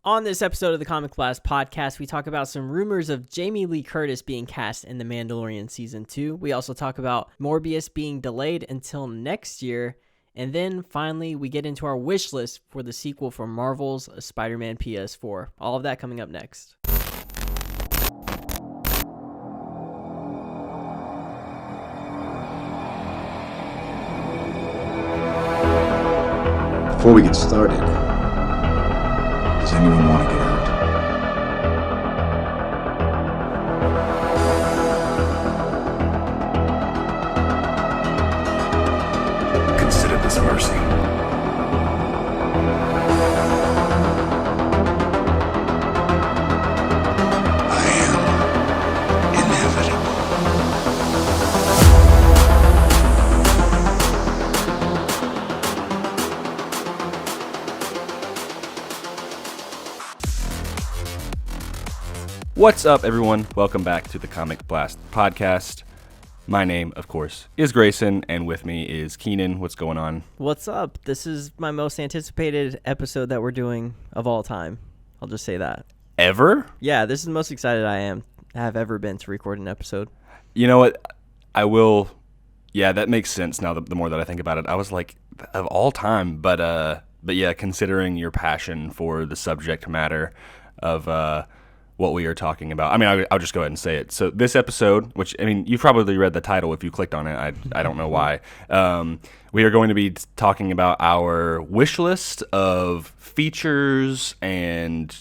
On this episode of the Comic Blast podcast, we talk about some rumors of Jaime Lee Curtis being cast in The Mandalorian Season 2. We also talk about Morbius being delayed until next year. And then finally, we get into our wish list for the sequel for Marvel's Spider-Man PS4. All of that coming up next. Before we get started, does anyone want to get hurt? Consider this mercy. I am inevitable. What's up, everyone? Welcome back to the Comic Blast podcast. My name, of course, is Grayson, and with me is Keenan. What's going on? What's up? This is my most anticipated episode that we're doing of all time. I'll just say that. Ever? Yeah, this is the most excited I have ever been to record an episode. You know what? I will. Yeah, that makes sense now. The more that I think about it, I was like, of all time. But yeah, considering your passion for the subject matter of what we are talking about. I mean, I'll just go ahead and say it. So this episode, which, I mean, you've probably read the title if you clicked on it. I don't know why. We are going to be talking about our wish list of features and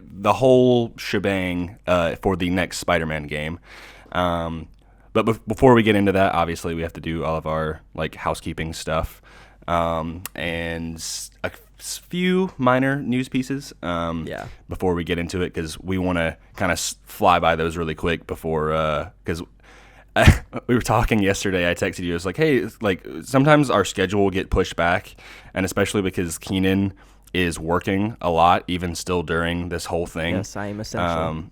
the whole shebang for the next Spider-Man game. But before we get into that, obviously, we have to do all of our housekeeping stuff and a few minor news pieces before we get into it, because we want to kind of fly by those really quick before, because we were talking yesterday. I texted you. I was like, hey, sometimes our schedule will get pushed back, and especially because Keenan is working a lot, even still during this whole thing. Yes, I am essential.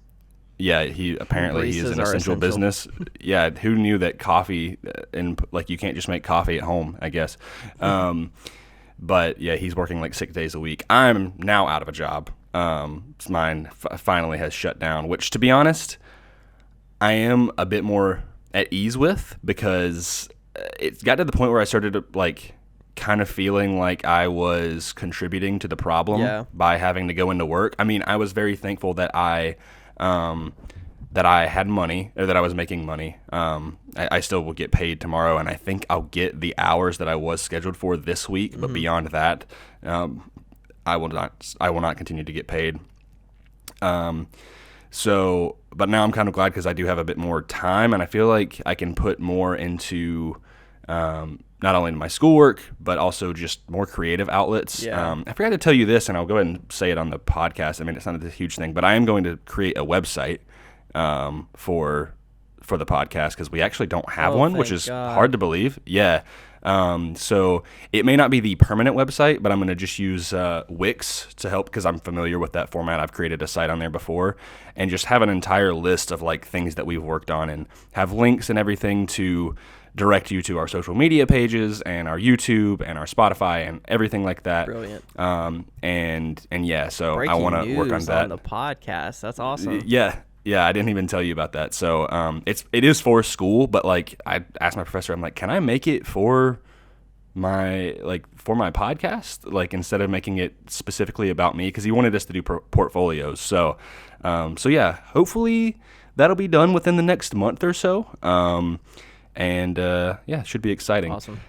Yeah, he is an essential business. Yeah, who knew that coffee and you can't just make coffee at home, I guess. But yeah, he's working 6 days a week. I'm now out of a job. Mine finally has shut down, which, to be honest, I am a bit more at ease with, because it got to the point where I started to kind of feeling like I was contributing to the problem by having to go into work. I mean, I was very thankful that I had money, or that I was making money. I still will get paid tomorrow, and I think I'll get the hours that I was scheduled for this week. Mm-hmm. But beyond that, I will not continue to get paid. But now I'm kind of glad, because I do have a bit more time, and I feel like I can put more into not only my schoolwork, but also just more creative outlets. Yeah. I forgot to tell you this, and I'll go ahead and say it on the podcast. I mean, it's not a huge thing, but I am going to create a website for the podcast, because we actually don't have one, which is hard to believe. Yeah. So it may not be the permanent website, but I'm going to just use Wix to help, because I'm familiar with that format. I've created a site on there before, and just have an entire list of things that we've worked on, and have links and everything to direct you to our social media pages and our YouTube and our Spotify and everything like that. Brilliant. And yeah, so Breaking I want to work on that. On the podcast. That's awesome. Yeah, I didn't even tell you about that. So it is for school, but I asked my professor, I'm like, can I make it for my podcast, instead of making it specifically about me, because he wanted us to do portfolios. So yeah, hopefully that'll be done within the next month or so. And yeah, it should be exciting. Awesome.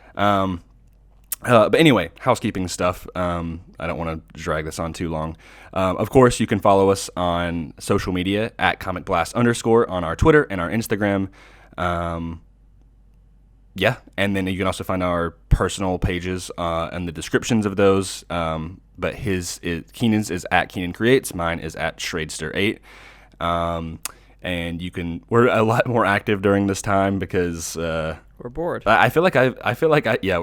But anyway, housekeeping stuff. I don't want to drag this on too long. Of course, you can follow us on social media at comicblast_ on our Twitter and our Instagram. Yeah, and then you can also find our personal pages and the descriptions of those. But Keenan's is at Keenan Creates. Mine is at Schradester8. And we're a lot more active during this time, because we're bored. Yeah,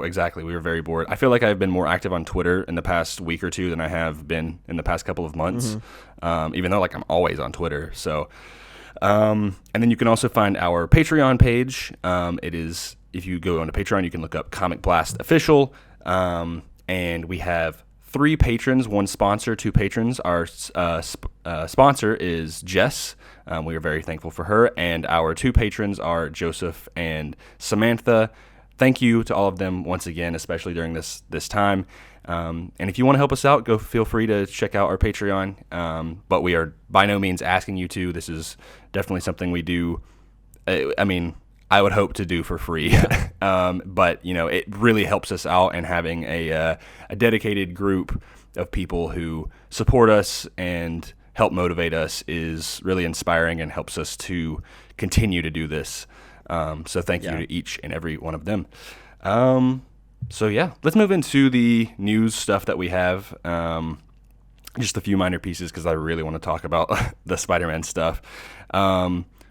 exactly. We were very bored. I feel like I've been more active on Twitter in the past week or two than I have been in the past couple of months. Mm-hmm. Even though I'm always on Twitter. So, and then you can also find our Patreon page. It is, if you go onto Patreon, you can look up Comic Blast Official. And we have 3 patrons, 1 sponsor, 2 patrons. Our sponsor is Jess. We are very thankful for her. And our 2 patrons are Joseph and Samantha. Thank you to all of them once again, especially during this time. And if you want to help us out, feel free to check out our Patreon. But we are by no means asking you to. This is definitely something we do. I mean, I would hope to do for free. Yeah. But, it really helps us out, and having a dedicated group of people who support us and help motivate us is really inspiring and helps us to continue to do this. So thank you to each and every one of them. So yeah, let's move into the news stuff that we have. Just a few minor pieces because I really want to talk about the Spider-Man stuff.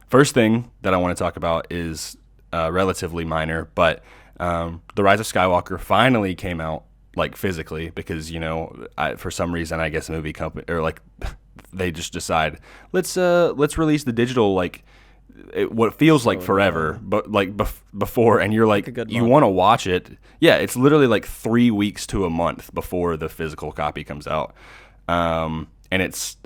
First thing that I want to talk about is relatively minor, but The Rise of Skywalker finally came out, like, physically, because, for some reason, I guess a movie company, or like, they just decide, let's release the digital, like, what feels like forever, but like before, and you're like you want to watch it. Yeah, it's literally like 3 weeks to a month before the physical copy comes out. And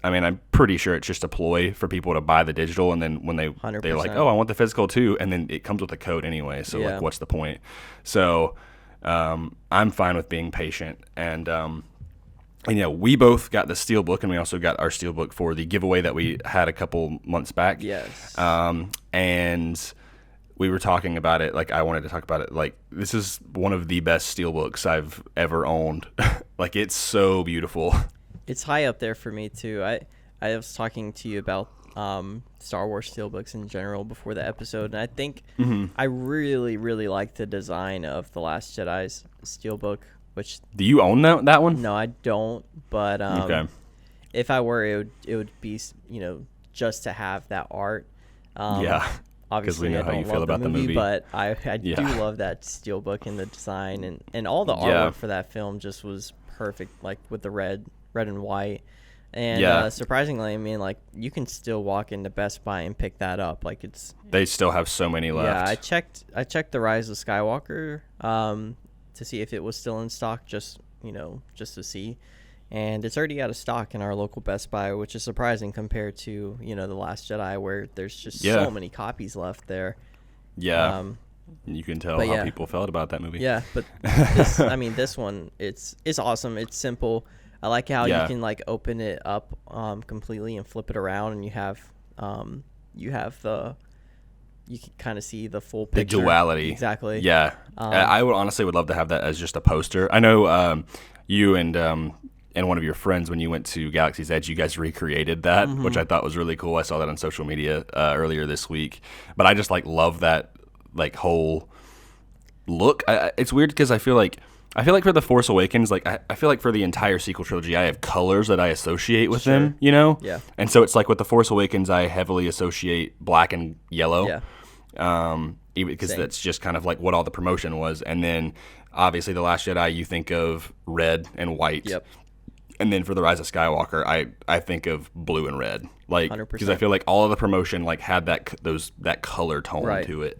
I'm pretty sure it's just a ploy for people to buy the digital, and then when they're like, oh, I want the physical too, and then it comes with a code anyway, so like, what's the point? So I'm fine with being patient, and we both got the Steelbook, and we also got our Steelbook for the giveaway that we had a couple months back. Yes. And we were talking about it. Like, I wanted to talk about it. Like, this is one of the best Steelbooks I've ever owned. Like, it's so beautiful. It's high up there for me too. I was talking to you about Star Wars Steelbooks in general before the episode, and I think I really, really like the design of The Last Jedi's Steelbook. Which, do you own that one? No, I don't. But okay. If I were, it would be just to have that art. Obviously, we know I don't how you feel about the movie, but I do love that Steelbook and the design, and all the artwork for that film just was perfect, like with the red and white. And surprisingly, I mean, like, you can still walk into Best Buy and pick that up. Like, they still have so many left. Yeah, I checked The Rise of Skywalker to see if it was still in stock, just to see, and it's already out of stock in our local Best Buy, which is surprising compared to The Last Jedi, where there's just so many copies left there. You can tell how people felt about that movie. But this one, it's awesome. It's simple. I like how you can, like, open it up completely and flip it around, and you can kind of see the full picture. The duality. Exactly. Yeah. I would love to have that as just a poster. I know you and one of your friends, when you went to Galaxy's Edge, you guys recreated that, which I thought was really cool. I saw that on social media earlier this week. But I just, like, love that, like, whole look. It's weird because I feel like for The Force Awakens, like, I feel like for the entire sequel trilogy, I have colors that I associate with them, Yeah. And so it's like with The Force Awakens, I heavily associate black and yellow. Yeah. Even because that's just kind of like what all the promotion was. And then obviously The Last Jedi, you think of red and white. Yep. And then for The Rise of Skywalker, I think of blue and red, like, 100%. because I feel like all of the promotion, like, had that color tone to it.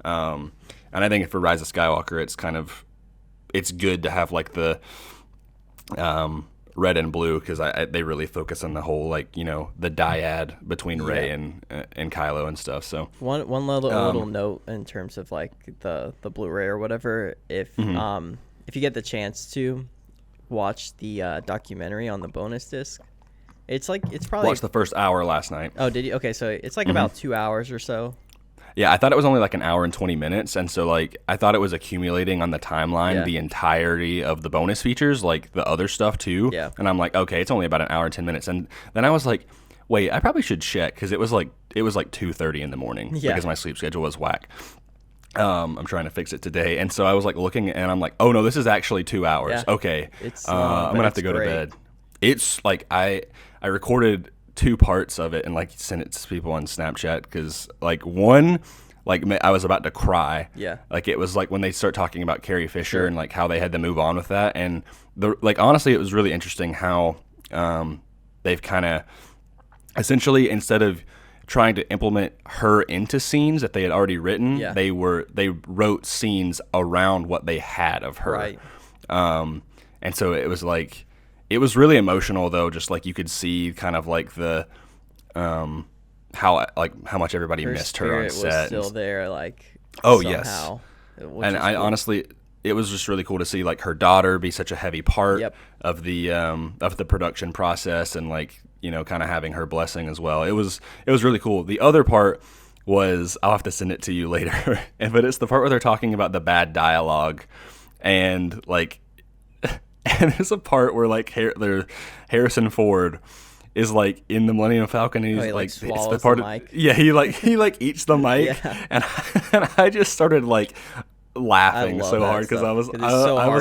And I think for Rise of Skywalker, it's good to have, like, the red and blue, because they really focus on the whole, like, the dyad between Rey and Kylo and stuff. So one little note in terms of, like, the Blu-ray or whatever, if you get the chance to watch the documentary on the bonus disc, it's probably watched the first hour last night. Oh, did you? Okay, so it's like about 2 hours or so. Yeah, I thought it was only like an hour and 20 minutes, and so, like, I thought it was accumulating on the timeline the entirety of the bonus features, like the other stuff too. Yeah. And I'm like, okay, it's only about an hour and 10 minutes, and then I was like, wait, I probably should check, because it was like 2:30 in the morning because my sleep schedule was whack. I'm trying to fix it today, and so I was like looking, and I'm like, oh no, this is actually 2 hours. Yeah. Okay, it's I'm gonna have to go to bed. It's like I recorded 2 parts of it and, like, sent it to people on Snapchat, because, like, one, like, I was about to cry. Yeah. Like, it was like when they start talking about Carrie Fisher and, like, how they had to move on with that, and honestly, it was really interesting how they've kind of essentially, instead of trying to implement her into scenes that they had already written, they wrote scenes around what they had of her. Right. And so it was like, It was really emotional though, just like you could see kind of like the how much everybody missed her on set. Was still there, like oh somehow, yes, and I cool. Honestly, it was just really cool to see like her daughter be such a heavy part of the production process, and like kind of having her blessing as well. It was really cool. The other part was, I'll have to send it to you later, but it's the part where they're talking about the bad dialogue, and like. And there's a part where like Harrison Ford is like in the Millennium Falcon, and he's he, like it's the part the mic. Yeah, he eats the mic, and I just started like laughing so hard because I was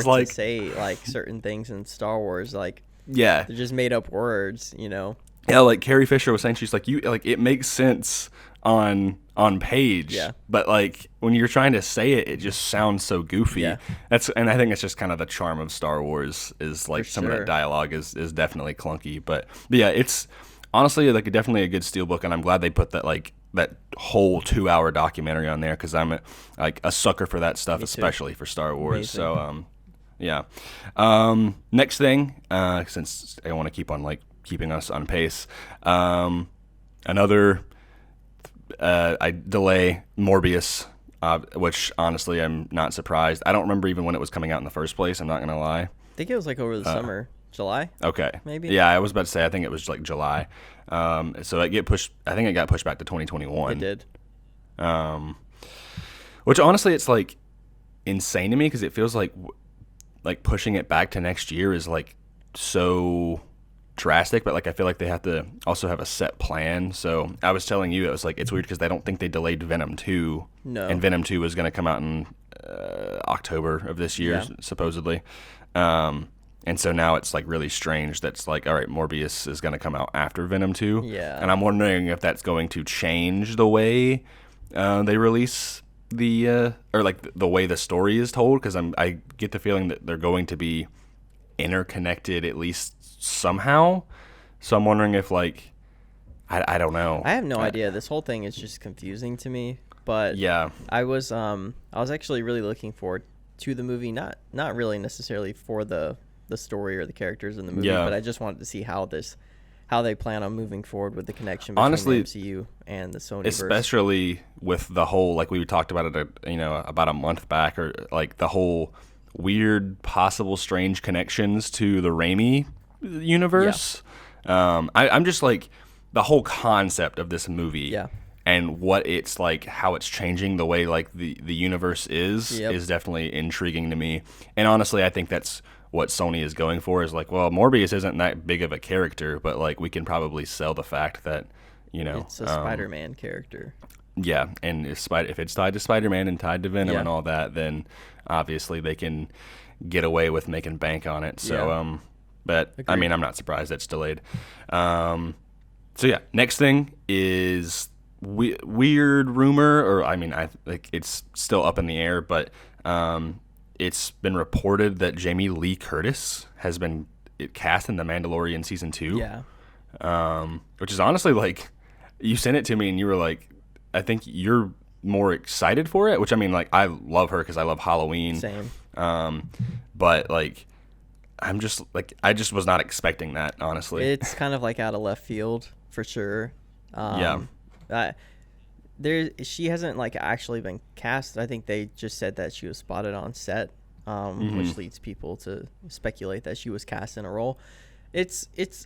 like to say like certain things in Star Wars, like they're just made up words, Yeah, like Carrie Fisher was saying, she's like, it makes sense on page, but like when you're trying to say it just sounds so goofy. And I think it's just kind of the charm of Star Wars, is like some of that dialogue is definitely clunky, but yeah, it's honestly like definitely a good steelbook, and I'm glad they put that whole 2-hour documentary on there, because I'm like a sucker for that stuff, especially for Star Wars. Amazing. So next thing, since I want to keep on like keeping us on pace, another I delay Morbius, which honestly I'm not surprised. I don't remember even when it was coming out in the first place, I'm not gonna lie. I think it was like over the summer. July? Okay. Maybe? Yeah, I was about to say I think it was like July. So it got pushed back to 2021. It did. Which honestly, it's like insane to me, because it feels like pushing it back to next year is like so drastic, but like I feel like they have to also have a set plan. So I was telling you, it was like, it's weird because I don't think they delayed Venom 2. No. And Venom 2 was going to come out in October of this year, supposedly. And so now it's like really strange that's like, all right, Morbius is going to come out after Venom 2. Yeah. And I'm wondering if that's going to change the way they release the or like the way the story is told, because I get the feeling that they're going to be interconnected at least somehow. So I'm wondering if like I don't know. I have no idea. This whole thing is just confusing to me. But yeah, I was actually really looking forward to the movie, not really necessarily for the story or the characters in the movie, but I just wanted to see how they plan on moving forward with the connection between the MCU and the Sonyverse. Especially with the whole, like we talked about it, about a month back, or like the whole weird, possible, strange connections to the Raimi universe. I'm just like, the whole concept of this movie and what it's like, how it's changing the way like the universe is definitely intriguing to me. And honestly, I think that's what Sony is going for, is like, well, Morbius isn't that big of a character, but like we can probably sell the fact that it's a Spider-Man character. Yeah, and if it's tied to Spider-Man and tied to Venom and all that, then obviously they can get away with making bank on it. So but agreed. I mean, I'm not surprised that's delayed. So yeah, next thing is weird rumor, or I mean, I like it's still up in the air, but it's been reported that Jaime Lee Curtis has been cast in The Mandalorian season 2. Yeah. Which is honestly like, you sent it to me and you were like, I think you're more excited for it, which I mean, like, I love her because I love Halloween. Same. But like, I'm just like, I just was not expecting that, honestly. It's kind of like out of left field for sure. She hasn't like actually been cast. I think they just said that she was spotted on set, which leads people to speculate that she was cast in a role.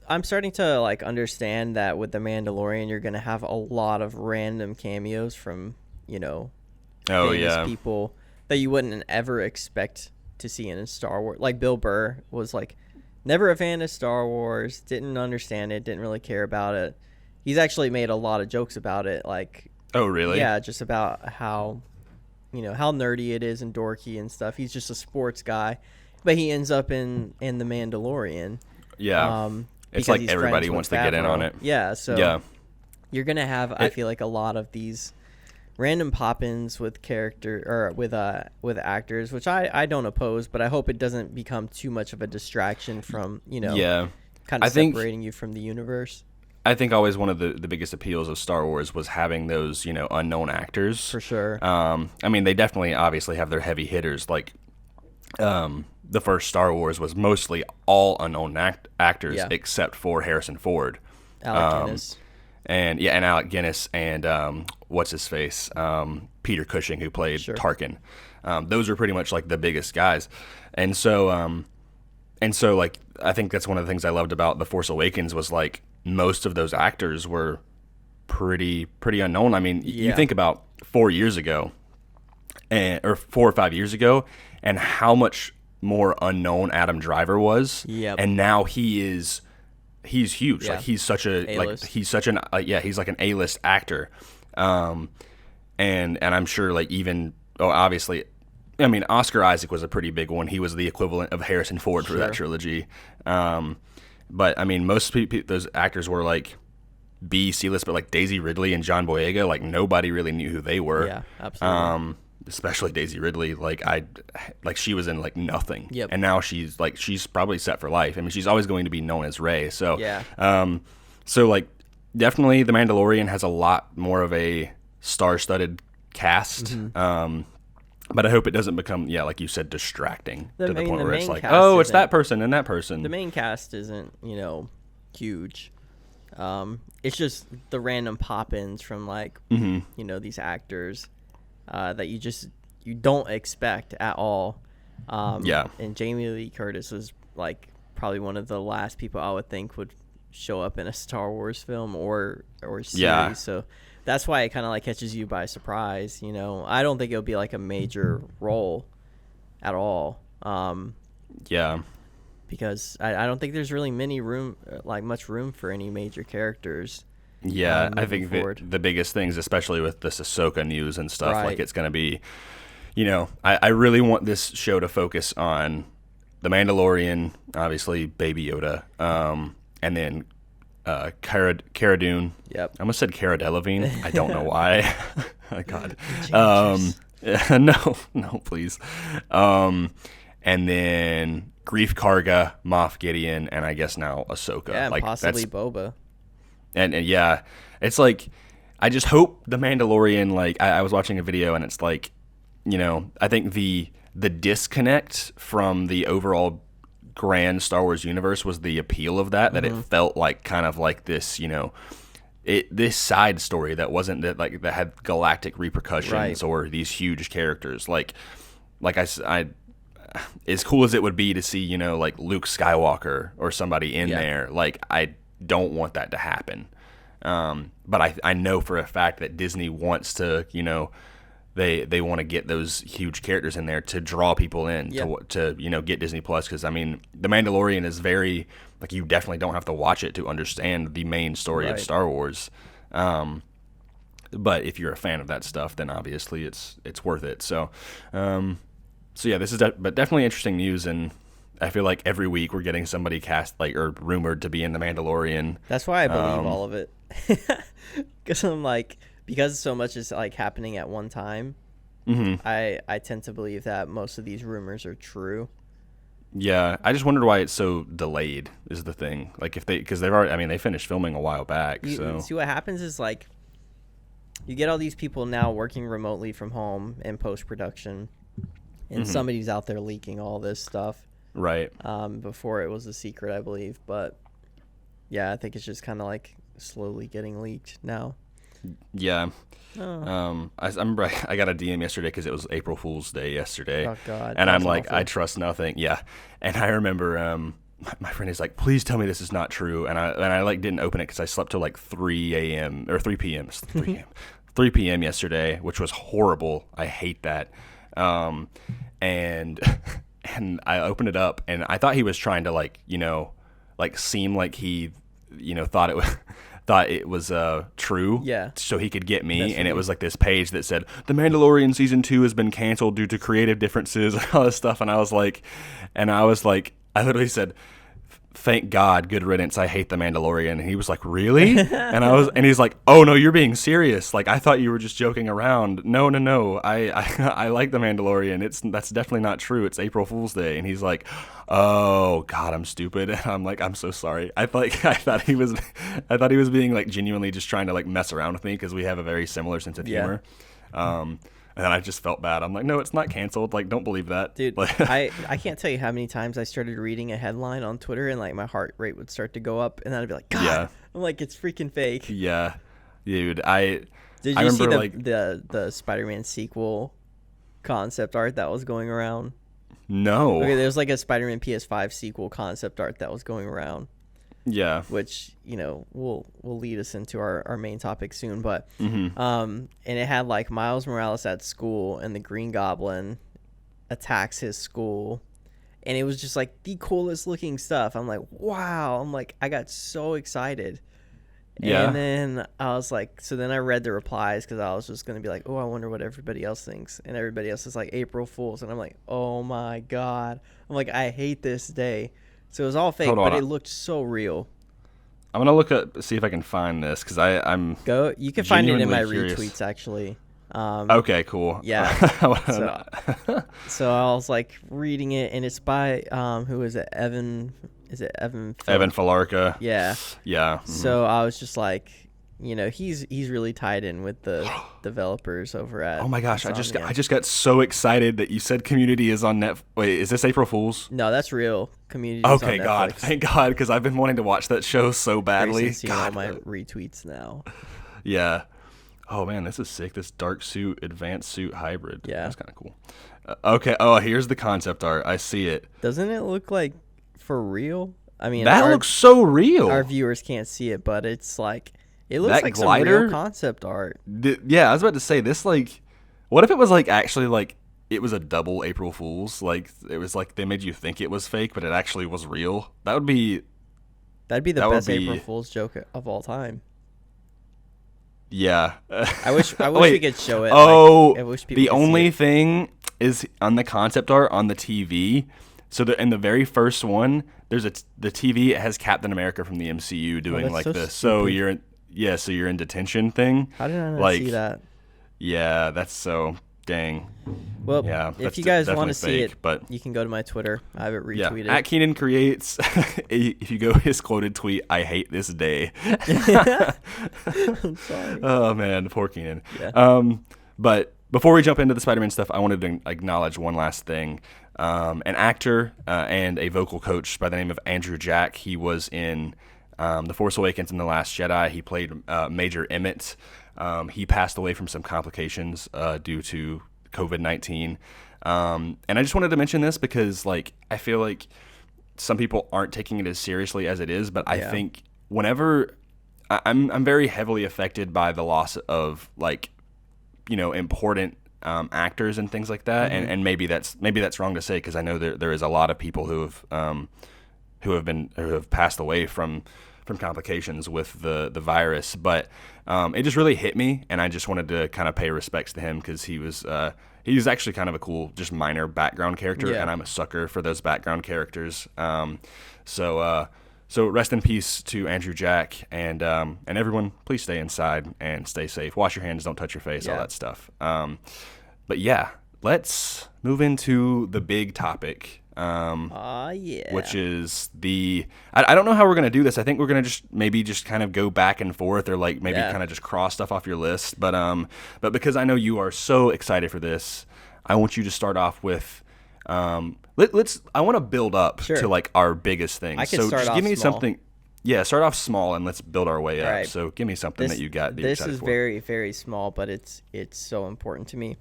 I'm starting to like understand that with The Mandalorian, you're gonna have a lot of random cameos from famous people that you wouldn't ever expect to see in Star Wars. Like Bill Burr was like never a fan of Star Wars, didn't understand it, didn't really care about it. He's actually made a lot of jokes about it, like, oh really? Yeah, just about how how nerdy it is and dorky and stuff. He's just a sports guy, but he ends up in The Mandalorian. Yeah. It's like everybody wants to get in on it. Yeah, so you're gonna have, I feel like, a lot of these random pop-ins with character or with actors, which I don't oppose, but I hope it doesn't become too much of a distraction from kind of separating you from the universe. I think always one of the biggest appeals of Star Wars was having those unknown actors. For sure. I mean, they definitely obviously have their heavy hitters, like the first Star Wars was mostly all unknown actors except for Harrison Ford, Alec Guinness. and Alec Guinness and what's his face, Peter Cushing, who played Tarkin. Those are pretty much like the biggest guys, and so like I think that's one of the things I loved about The Force Awakens was like most of those actors were pretty unknown. I mean, you think about 4 years ago, or 4 or 5 years ago, and how much more unknown Adam Driver was, and now he's huge. Like he's such a A-list. Like he's such an he's like an A-list actor, and I'm sure like even obviously, I mean Oscar Isaac was a pretty big one. He was the equivalent of Harrison Ford for that trilogy, but I mean most people, those actors were like C-list, but like Daisy Ridley and John Boyega, like nobody really knew who they were. Yeah, absolutely. Especially Daisy Ridley, like she was in like nothing, and now she's probably set for life. I mean, she's always going to be known as Rey. So so like definitely The Mandalorian has a lot more of a star-studded cast. But I hope it doesn't become like you said, distracting to the point where it's like, oh, it's that person and that person. The main cast isn't huge. It's just the random pop-ins from like these actors that you don't expect at all. And Jamie Lee Curtis was like probably one of the last people I would think would show up in a Star Wars film or series. So that's why it kind of like catches you by surprise. I don't think it'll be like a major role at all. Because I don't think there's really much room for any major characters. I think the biggest things, especially with this Ahsoka news and stuff, like it's going to be, I really want this show to focus on The Mandalorian, obviously Baby Yoda, and then Cara Dune. I almost said Cara Delevingne. I don't know why. Oh, God. No, please. And then Grief Karga, Moff Gideon, and I guess now Ahsoka. Yeah, and possibly Boba. And it's like, I just hope The Mandalorian, like, I was watching a video and it's like, I think the disconnect from the overall grand Star Wars universe was the appeal of that it felt like kind of like this, this side story that wasn't that had galactic repercussions or these huge characters. Like I as cool as it would be to see, like Luke Skywalker or somebody in there, like I don't want that to happen. But I know for a fact that Disney wants to, they want to get those huge characters in there to draw people in to get Disney Plus. Because I mean, The Mandalorian is very like you definitely don't have to watch it to understand the main story of Star Wars. But if you're a fan of that stuff, then obviously it's worth it. So this is but definitely interesting news, and I feel like every week we're getting somebody cast or rumored to be in The Mandalorian. That's why I believe all of it, because I'm like, because so much is like happening at one time. I tend to believe that most of these rumors are true. Yeah, I just wondered why it's so delayed is the thing. Like because they've already, I mean, they finished filming a while back. So see what happens is like you get all these people now working remotely from home in post-production, and somebody's out there leaking all this stuff. Right. Before it was a secret, I believe. But yeah, I think it's just kind of like slowly getting leaked now. Yeah. I remember I got a DM yesterday because it was April Fool's Day yesterday. Oh, God. And I'm like, awful. I trust nothing. Yeah. And I remember my friend is like, please tell me this is not true. And I like didn't open it because I slept till like 3 a.m. or 3 p.m. 3 p.m. yesterday, which was horrible. I hate that. And I opened it up and I thought he was trying to like seem like he, thought it was true. Yeah. So he could get me. That's and it was like this page that said, The Mandalorian Season 2 has been canceled due to creative differences and all this stuff. And I was like, I literally said, thank God, good riddance. I hate The Mandalorian. And he was like, really? And he's like, oh no, you're being serious. Like, I thought you were just joking around. No. I like The Mandalorian. That's definitely not true. It's April Fool's Day. And he's like, oh God, I'm stupid. And I'm like, I'm so sorry. I thought he was being like genuinely just trying to like mess around with me because we have a very similar sense of humor. And then I just felt bad. I'm like, no, it's not canceled. Like, don't believe that. Dude, Like, I can't tell you how many times I started reading a headline on Twitter and like my heart rate would start to go up, and then I'd be like, God, Yeah. I'm like, it's freaking fake. yeah, dude, Did I you remember, see like, the Spider-Man sequel concept art that was going around? no. Okay, there's like a Spider-Man PS5 sequel concept art that was going around, Yeah. which, you know, will lead us into our main topic soon. But Mm-hmm. and it had like Miles Morales at school, and the Green Goblin attacks his school, and it was just like the coolest looking stuff. I'm like, wow. I'm like, I got so excited. Yeah. And then I was like, so then I read the replies because I was just going to be like, oh, I wonder what everybody else thinks. And everybody else is like, April Fools. And I'm like, oh my God. I'm like, I hate this day. So it was all fake, Hold on. but it looked so real. I'm gonna look up, see if I can find this, because I'm Go. You can find it in my genuinely curious. retweets, actually. Okay, cool. Yeah. So, So I was like reading it, and it's by, who is it? Evan. Is it Evan? Evan Falarka. Yeah. Yeah. So I was just like, you know, he's really tied in with the developers over at. Oh my gosh, Insomniac. I just got so excited that you said Community is on Netflix. Wait, is this April Fool's? No, that's real. Community. Okay, God, thank God, because I've been wanting to watch that show so badly. Seeing all God. my retweets now. Yeah. Oh man, this is sick. This dark suit, advanced suit hybrid. Yeah. That's kind of cool. Okay. Oh, here's the concept art. I see it. Doesn't it look like for real? I mean, That looks so real. Our viewers can't see it, but it's like it looks That like glider? some real concept art. Yeah, I was about to say this. Like, what if it was like actually like it was a double April Fool's? Like it was like they made you think it was fake, but it actually was real. That'd be the that would best be- April Fool's joke of all time. yeah. I wish Wait. we could show it. Oh, like, I wish people the could see only it. thing is on the concept art on the TV. So in the very first one, there's the TV. It has Captain America from the MCU doing that's like so this. So stupid. you're in detention thing. How did I not like, see that? Yeah, that's so dang. Well, Yeah, if that's you guys want to definitely see fake, it, but you can go to my Twitter. I have it yeah, retweeted. at Keenan Creates. If you go his quoted tweet, I hate this day. I'm sorry. Oh man, poor Keenan. Yeah. But before we jump into the Spider-Man stuff, I wanted to acknowledge one last thing. An actor and a vocal coach by the name of Andrew Jack. He was in The Force Awakens and The Last Jedi. He played Major Emmett. He passed away from some complications due to COVID-19. And I just wanted to mention this because, like, I feel like some people aren't taking it as seriously as it is. But I think whenever I'm very heavily affected by the loss of, like, you know, important actors and things like that, and maybe that's wrong to say because I know there is a lot of people who have passed away from complications with the virus, but it just really hit me, and I just wanted to kind of pay respects to him because he was actually kind of a cool, just minor background character, and I'm a sucker for those background characters. So rest in peace to Andrew Jack, and everyone, please stay inside and stay safe. Wash your hands, don't touch your face, all that stuff. But yeah, let's move into the big topic, which is I don't know how we're going to do this. I think we're going to just kind of go back and forth, or like maybe kind of just cross stuff off your list. But because I know you are so excited for this, I want you to start off with I want to build up to like our biggest thing. I can so start just off give me small. something. Yeah, start off small and let's build our way up. Right. So give me something that you got. That you're This excited is for. very, very small, but it's so important to me.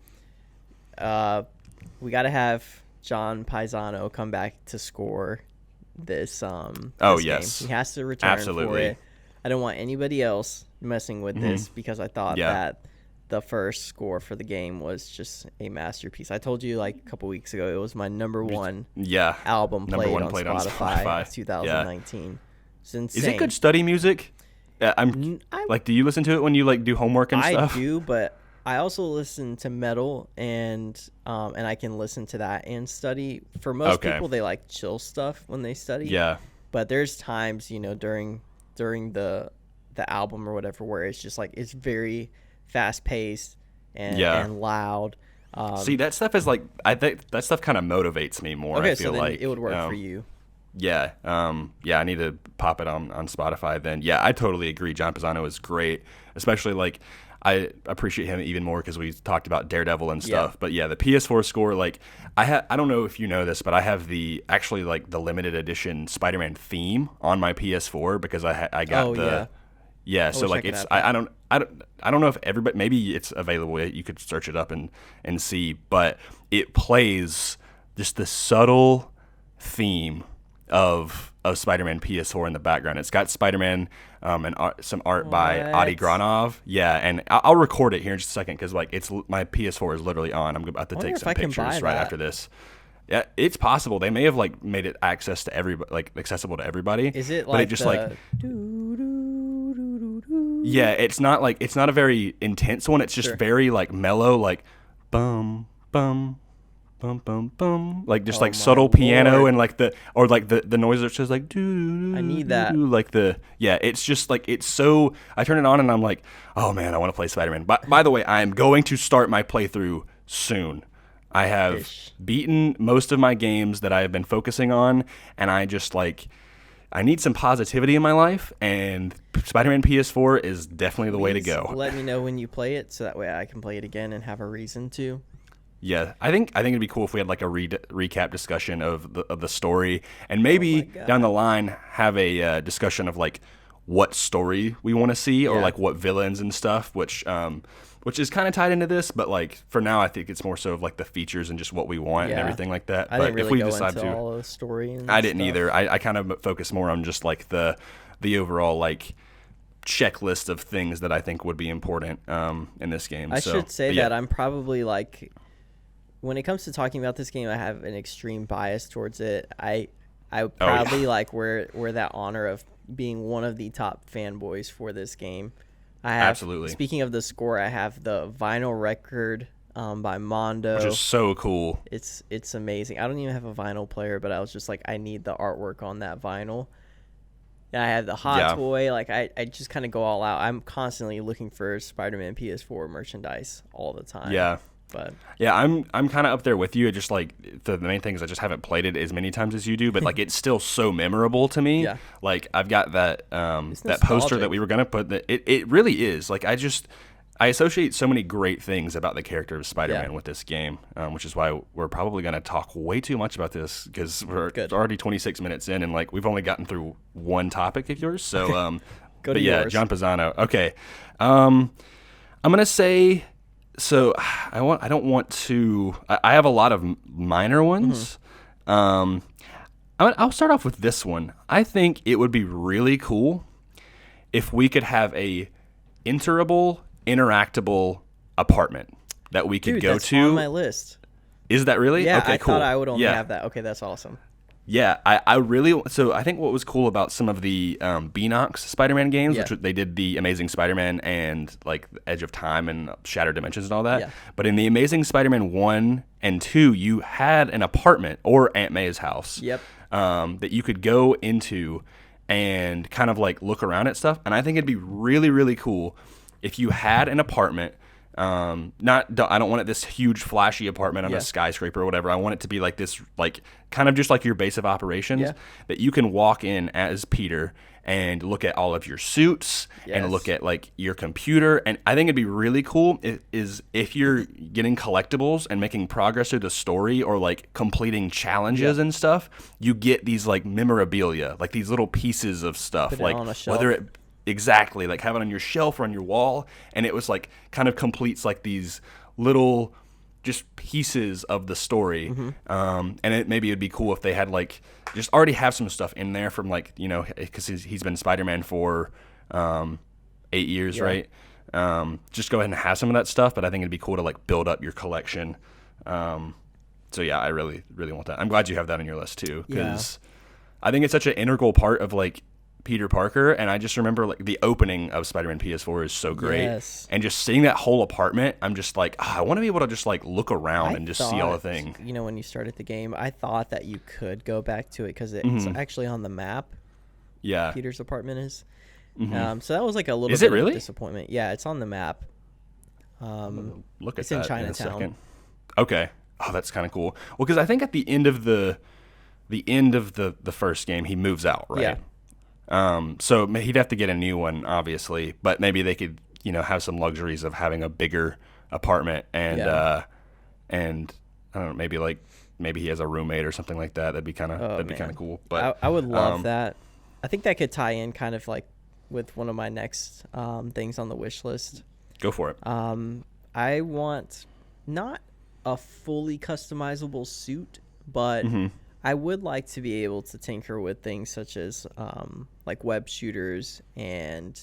We got to have John Paisano come back to score this. This yes. game. He has to return for Absolutely. it. I don't want anybody else messing with this because I thought that the first score for the game was just a masterpiece. I told you like a couple weeks ago it was my number one album Number played, one on, played Spotify on Spotify. of 2019. It's insane. Is it good study music? Like, do you listen to it when you like do homework and stuff? I do, but I also listen to metal, and I can listen to that and study. For most people, they like chill stuff when they study. Yeah. But there's times, you know, during the album or whatever, where it's just like it's very fast paced and loud. See, that stuff is like, I think that stuff kind of motivates me more. Okay, I feel so then like it would work for you. Yeah. I need to pop it on Spotify then. Yeah, I totally agree. John Pisano is great, especially like I appreciate him even more because we talked about Daredevil and stuff. Yeah. But yeah, the PS4 score, like I don't know if you know this, but I have the limited edition Spider-Man theme on my PS4 because I got so like it's I don't know if everybody, maybe it's available. You could search it up and see, but it plays just the subtle theme of Spider-Man PS4 in the background. It's got Spider-Man and some art by Adi Granov. Yeah, and I'll record it here in just a second because like my PS4 is literally on. I'm about to take some pictures right after this. Yeah, it's possible they may have like made it accessible to everybody. Is it like? But it just yeah, it's not a very intense one. It's just very like mellow, like bum bum. Bum bum bum, like just like subtle piano and like the noise that's just like doo. I need that. Like it's just like it's so. I turn it on and I'm like, oh man, I want to play Spider-Man. By the way, I am going to start my playthrough soon. I have beaten most of my games that I have been focusing on, and I just like I need some positivity in my life, and Spider-Man PS4 is definitely the way to go. Let me know when you play it, so that way I can play it again and have a reason to. Yeah, I think it'd be cool if we had like a recap discussion of the story, and maybe down the line have a discussion of like what story we want to see or like what villains and stuff, which is kind of tied into this. But like for now, I think it's more so of like the features and just what we want and everything like that. I didn't really go into all of the story. And I didn't either. I kind of focus more on just like the overall like checklist of things that I think would be important in this game. I should say that I'm probably like. When it comes to talking about this game, I have an extreme bias towards it. I proudly like wear that honor of being one of the top fanboys for this game. I have, absolutely. Speaking of the score, I have the vinyl record by Mondo, which is so cool. It's amazing. I don't even have a vinyl player, but I was just like, I need the artwork on that vinyl. And I have the hot toy. Like I just kind of go all out. I'm constantly looking for Spider-Man PS4 merchandise all the time. Yeah. But yeah, I'm kind of up there with you. It just like the main thing is I just haven't played it as many times as you do, but like it's still so memorable to me. Yeah. Like I've got that that poster that we were gonna put. That it really is. Like I associate so many great things about the character of Spider-Man with this game, which is why we're probably gonna talk way too much about this because we're already 26 minutes in and like we've only gotten through one topic of yours. So Go to yours. John Pisano. Okay, I'm gonna say. So I have a lot of minor ones. I'll start off with this one. I think it would be really cool if we could have a interactable apartment that we could go that's to. On my list. Is that really? Yeah, okay, I cool. thought I would only have that. Okay, that's awesome. Yeah, so I think what was cool about some of the Beanox Spider-Man games, which they did the Amazing Spider-Man and like Edge of Time and Shattered Dimensions and all that. Yeah. But in the Amazing Spider-Man 1 and 2, you had an apartment or Aunt May's house that you could go into and kind of like look around at stuff. And I think it'd be really, really cool if you had an apartment. I don't want it this huge flashy apartment on a skyscraper or whatever. I want it to be like this, like kind of just like your base of operations that you can walk in as Peter and look at all of your suits and look at like your computer. And I think it'd be really cool if you're getting collectibles and making progress through the story or like completing challenges and stuff, you get these like memorabilia, like these little pieces of stuff, put like it on a shelf. whether it exactly like have it on your shelf or on your wall, and it was like kind of completes like these little just pieces of the story. And maybe it'd be cool if they had like just already have some stuff in there from like, you know, because he's been Spider-Man for 8 years, right? Just go ahead and have some of that stuff, but I think it'd be cool to like build up your collection. So yeah, I really, really want that. I'm glad you have that on your list too, because I think it's such an integral part of like Peter Parker, and I just remember like the opening of Spider-Man PS4 is so great, and just seeing that whole apartment, I'm just like, I want to be able to just like look around and just see all the things. You know, when you started the game, I thought that you could go back to it because it's actually on the map. Yeah, Peter's apartment is. So that was like a little bit of disappointment. Yeah, it's on the map. Look at it's that in Chinatown. In a second. Okay. Oh, that's kind of cool. Well, because I think at the end of the first game, he moves out, right? Yeah. So he'd have to get a new one, obviously, but maybe they could have some luxuries of having a bigger apartment and and I don't know, maybe he has a roommate or something like that. That'd be kind of cool. But I would love that. I think that could tie in kind of like with one of my next things on the wish list. Go for it. I want not a fully customizable suit, but I would like to be able to tinker with things such as like web shooters and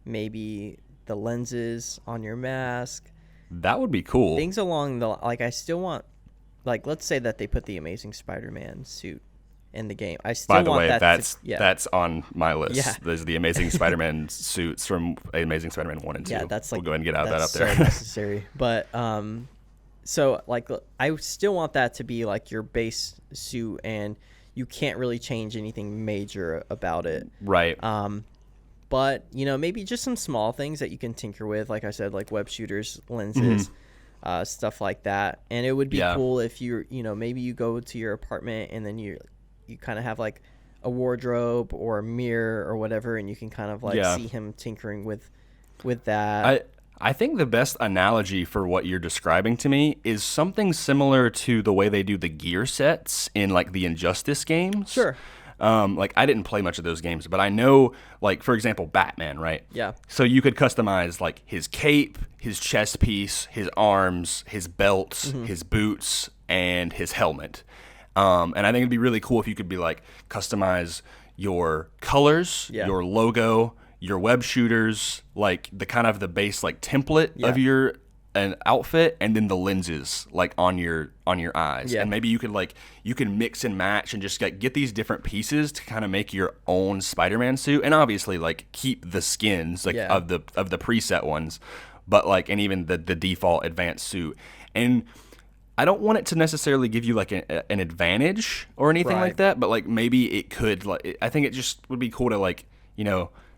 maybe the lenses on your mask. That would be cool. Things along the like. I still want, like, let's say that they put the Amazing Spider-Man suit in the game. I still By the want way, that that's on my list. Yeah. There's the Amazing Spider-Man suits from Amazing Spider-Man 1 and 2. Yeah, that's like, we'll go ahead and get out that up there. So necessary. But so like I still want that to be like your base suit, and you can't really change anything major about it. Right. But maybe just some small things that you can tinker with, like I said, like web shooters, lenses, stuff like that. And it would be cool if maybe you go to your apartment and then you kind of have like a wardrobe or a mirror or whatever, and you can kind of like see him tinkering with that. I think the best analogy for what you're describing to me is something similar to the way they do the gear sets in like the Injustice games. Sure. Like I didn't play much of those games, but I know, like, for example, Batman, right? Yeah. So you could customize like his cape, his chest piece, his arms, his belts, his boots, and his helmet. And I think it'd be really cool if you could be like customize your colors, your logo, your web shooters, like the kind of the base like template of your an outfit, and then the lenses like on your eyes. And maybe you can mix and match and just like get these different pieces to kind of make your own Spider-Man suit, and obviously like keep the skins like of the preset ones, but like, and even the default advanced suit. And I don't want it to necessarily give you like an advantage or anything like that, but like maybe it could, like, I think it just would be cool to like,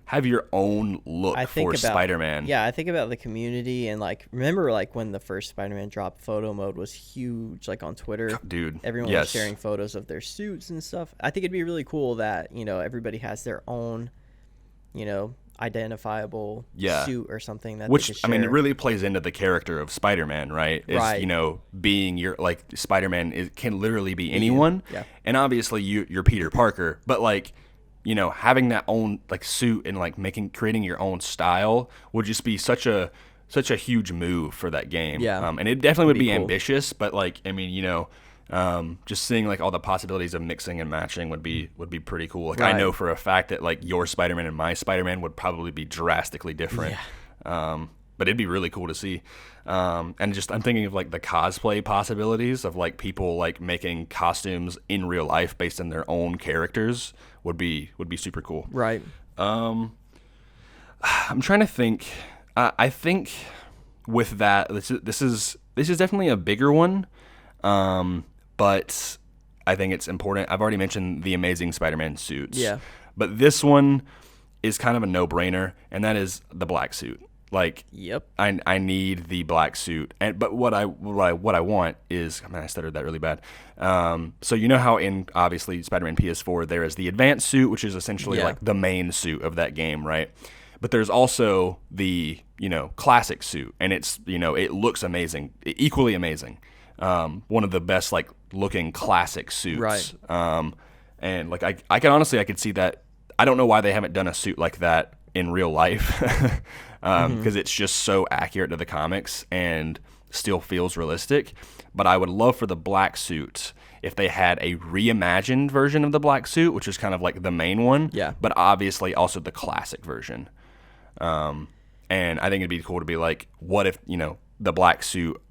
have your own look for Spider-Man. Yeah, I think about the community, and like, remember like when the first Spider-Man dropped, photo mode was huge, like on Twitter. Dude, everyone was sharing photos of their suits and stuff. I think it'd be really cool that, everybody has their own, identifiable suit or something that which they could share. I mean, it really plays into the character of Spider-Man, right? Being your, like, Spider-Man can literally be anyone. Yeah. And obviously you're Peter Parker, but like, having that own like suit and like creating your own style would just be such a huge move for that game. Yeah. And it definitely would be cool. ambitious, but like, I mean, just seeing like all the possibilities of mixing and matching would be pretty cool. Like I know for a fact that like your Spider-Man and my Spider-Man would probably be drastically different. Yeah. But it'd be really cool to see. And just I'm thinking of like the cosplay possibilities of like people like making costumes in real life based on their own characters would be super cool. Right. I'm trying to think. I think with that, this is definitely a bigger one. But I think it's important. I've already mentioned the Amazing Spider-Man suits. Yeah. But this one is kind of a no-brainer, and that is the black suit. Like, I need the black suit, but what I want is, I stuttered that really bad. So how in obviously Spider-Man PS4 there is the advanced suit, which is essentially like the main suit of that game, right? But there's also the classic suit, and it's it looks amazing, equally amazing. One of the best like looking classic suits, right? And like I could see that. I don't know why they haven't done a suit like that in real life. Because it's just so accurate to the comics and still feels realistic. But I would love for the black suit if they had a reimagined version of the black suit, which is kind of like the main one. Yeah. But obviously also the classic version. And I think it'd be cool to be like, what if, the black suit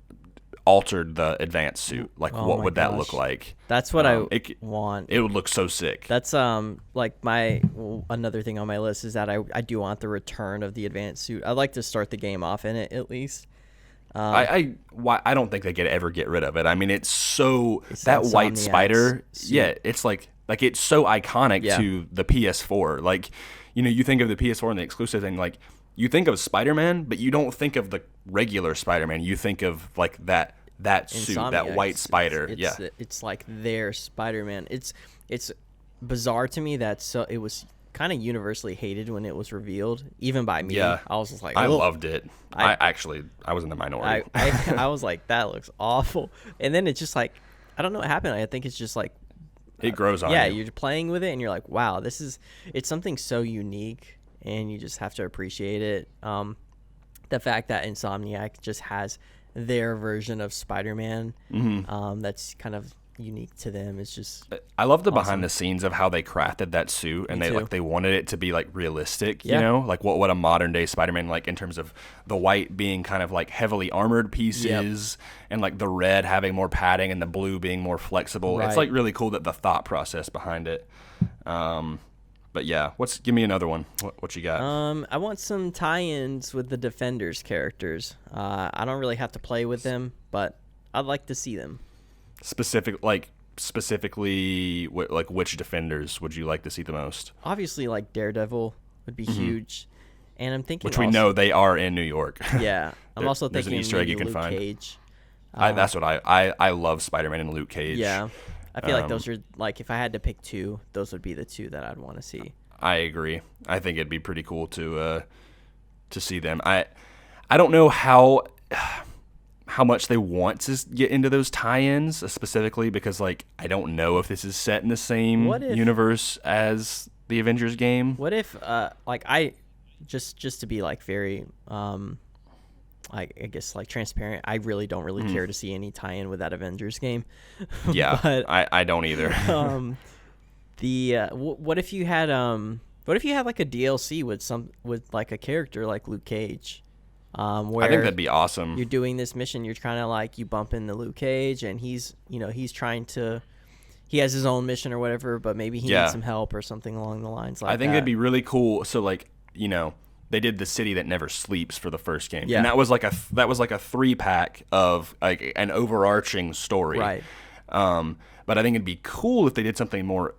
altered the advanced suit? Like, what would that look like? That's what I want. It would look so sick. That's like another thing on my list is that I do want the return of the advanced suit. I'd like to start the game off in it at least. I don't think they could ever get rid of it. I mean, it's that white spider. Suit. Yeah, it's like it's so iconic to the PS4. Like, you think of the PS4 and the exclusive thing, like you think of Spider-Man, but you don't think of the regular Spider-Man. You think of like that suit, that white spider. It's like their Spider-Man. It's bizarre to me that it was kind of universally hated when it was revealed, even by me. Yeah. I was just like, I "Ugh." loved it. I was in the minority. I was like, that looks awful. And then it's just like, I don't know what happened. I think it's just like, it grows on yeah, you. you're playing with it and you're like, wow, it's something so unique, and you just have to appreciate it. The fact that Insomniac just has their version of Spider-Man, that's kind of unique to them. It's just, I love the awesome. behind the scenes of how they crafted that suit, and Me too. they wanted it to be like realistic, Yeah. you know, like what a modern day Spider-Man, like in terms of the white being kind of like heavily armored pieces, and like the red having more padding and the blue being more flexible. Right. It's like really cool that the thought process behind it. But yeah, give me another one. What you got? I want some tie-ins with the Defenders characters. I don't really have to play with them, but I'd like to see them. Specifically, which Defenders would you like to see the most? Obviously, like Daredevil would be huge, and I'm thinking, Which we know they are in New York. Yeah, I'm also there's thinking an Easter egg maybe you can Luke find. Cage. That's what I love Spider-Man and Luke Cage. Yeah, I feel like those are, like, if I had to pick two, those would be the two that I'd want to see. I agree. I think it'd be pretty cool to see them. I don't know how much they want to get into those tie-ins specifically, because like I don't know if this is set in the same universe as the Avengers game. What if like I just to be like very like, I guess, like, transparent, I really don't care to see any tie-in with that Avengers game. Yeah, but I don't either. What if you had like a DLC with like a character like Luke Cage, where I think that'd be awesome. You're doing this mission, you're kind of like, you bump into Luke Cage, and he's trying to, he has his own mission or whatever, but maybe he needs some help or something along the lines like that. I think it'd be really cool. So like, they did the City That Never Sleeps for the first game, Yeah. and that was like a 3-pack of like an overarching story, Right. But I think it'd be cool if they did something more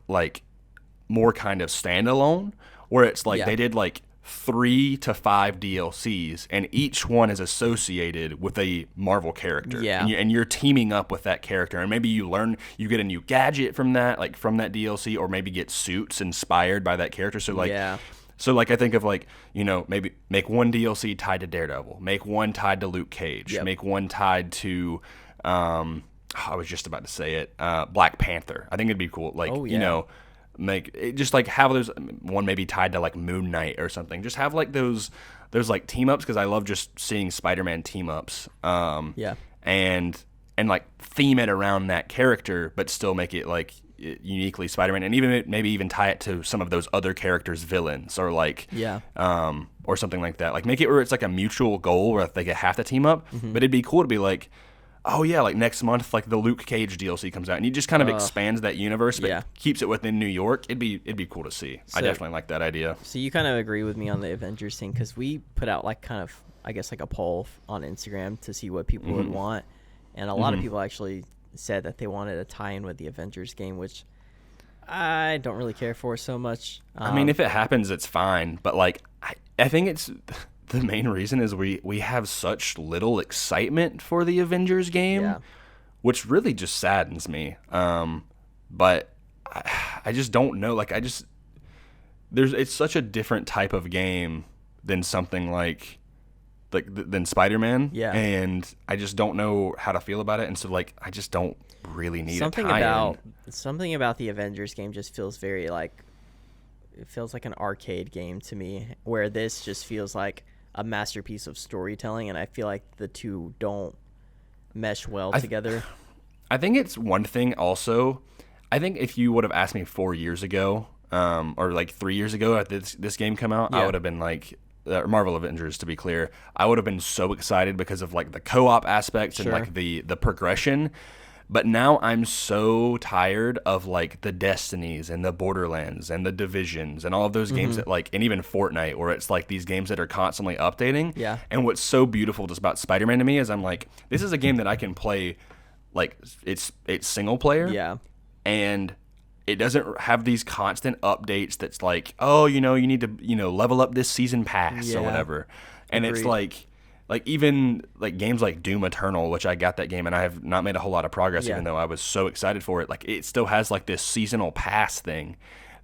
kind of standalone, where it's like they did like 3 to 5 DLCs, and each one is associated with a Marvel character. Yeah. And you're teaming up with that character, and maybe you get a new gadget from that DLC, or maybe get suits inspired by that character. So like, So like I think of like, maybe make one DLC tied to Daredevil, make one tied to Luke Cage, make one tied to, I was just about to say it, Black Panther. I think it'd be cool. Like, make it just like have those, one maybe tied to like Moon Knight or something. Just have like those like team ups, because I love just seeing Spider-Man team ups. And like theme it around that character, but still make it like uniquely Spider-Man, and maybe even tie it to some of those other characters' villains, or like or something like that. Like make it where it's like a mutual goal where they have to team up. But it'd be cool to be like, oh yeah, like next month, like the Luke Cage DLC comes out, and he just kind of expands that universe, but keeps it within New York. It'd be cool to see. I definitely like that idea. So you kind of agree with me on the Avengers thing, because we put out like kind of, I guess, like a poll on Instagram to see what people would want, and a lot of people actually said that they wanted a tie-in with the Avengers game, which I don't really care for so much. I mean, if it happens, it's fine, but like I think it's the main reason is we have such little excitement for the Avengers game, which really just saddens me. But I just don't know. Like it's such a different type of game than something than Spider-Man, and I just don't know how to feel about it, and so like I just don't really need something about the Avengers game just feels very like, it feels like an arcade game to me, where this just feels like a masterpiece of storytelling, and I feel like the two don't mesh well together. I think it's one thing also. I think if you would have asked me 4 years ago, or like 3 years ago at this game come out, I would have been like, Marvel Avengers, to be clear, I would have been so excited because of like the co-op aspects and like the progression. But now I'm so tired of like the Destinies and the Borderlands and the Divisions and all of those games that like, and even Fortnite, where it's like these games that are constantly updating. Yeah. And what's so beautiful just about Spider-Man to me is I'm like, this is a game that I can play, like it's single player. Yeah. And it doesn't have these constant updates that's like, oh, you need to, level up this season pass or whatever. And Agreed. it's like even like games like Doom Eternal, which I got that game and I have not made a whole lot of progress, even though I was so excited for it. Like it still has like this seasonal pass thing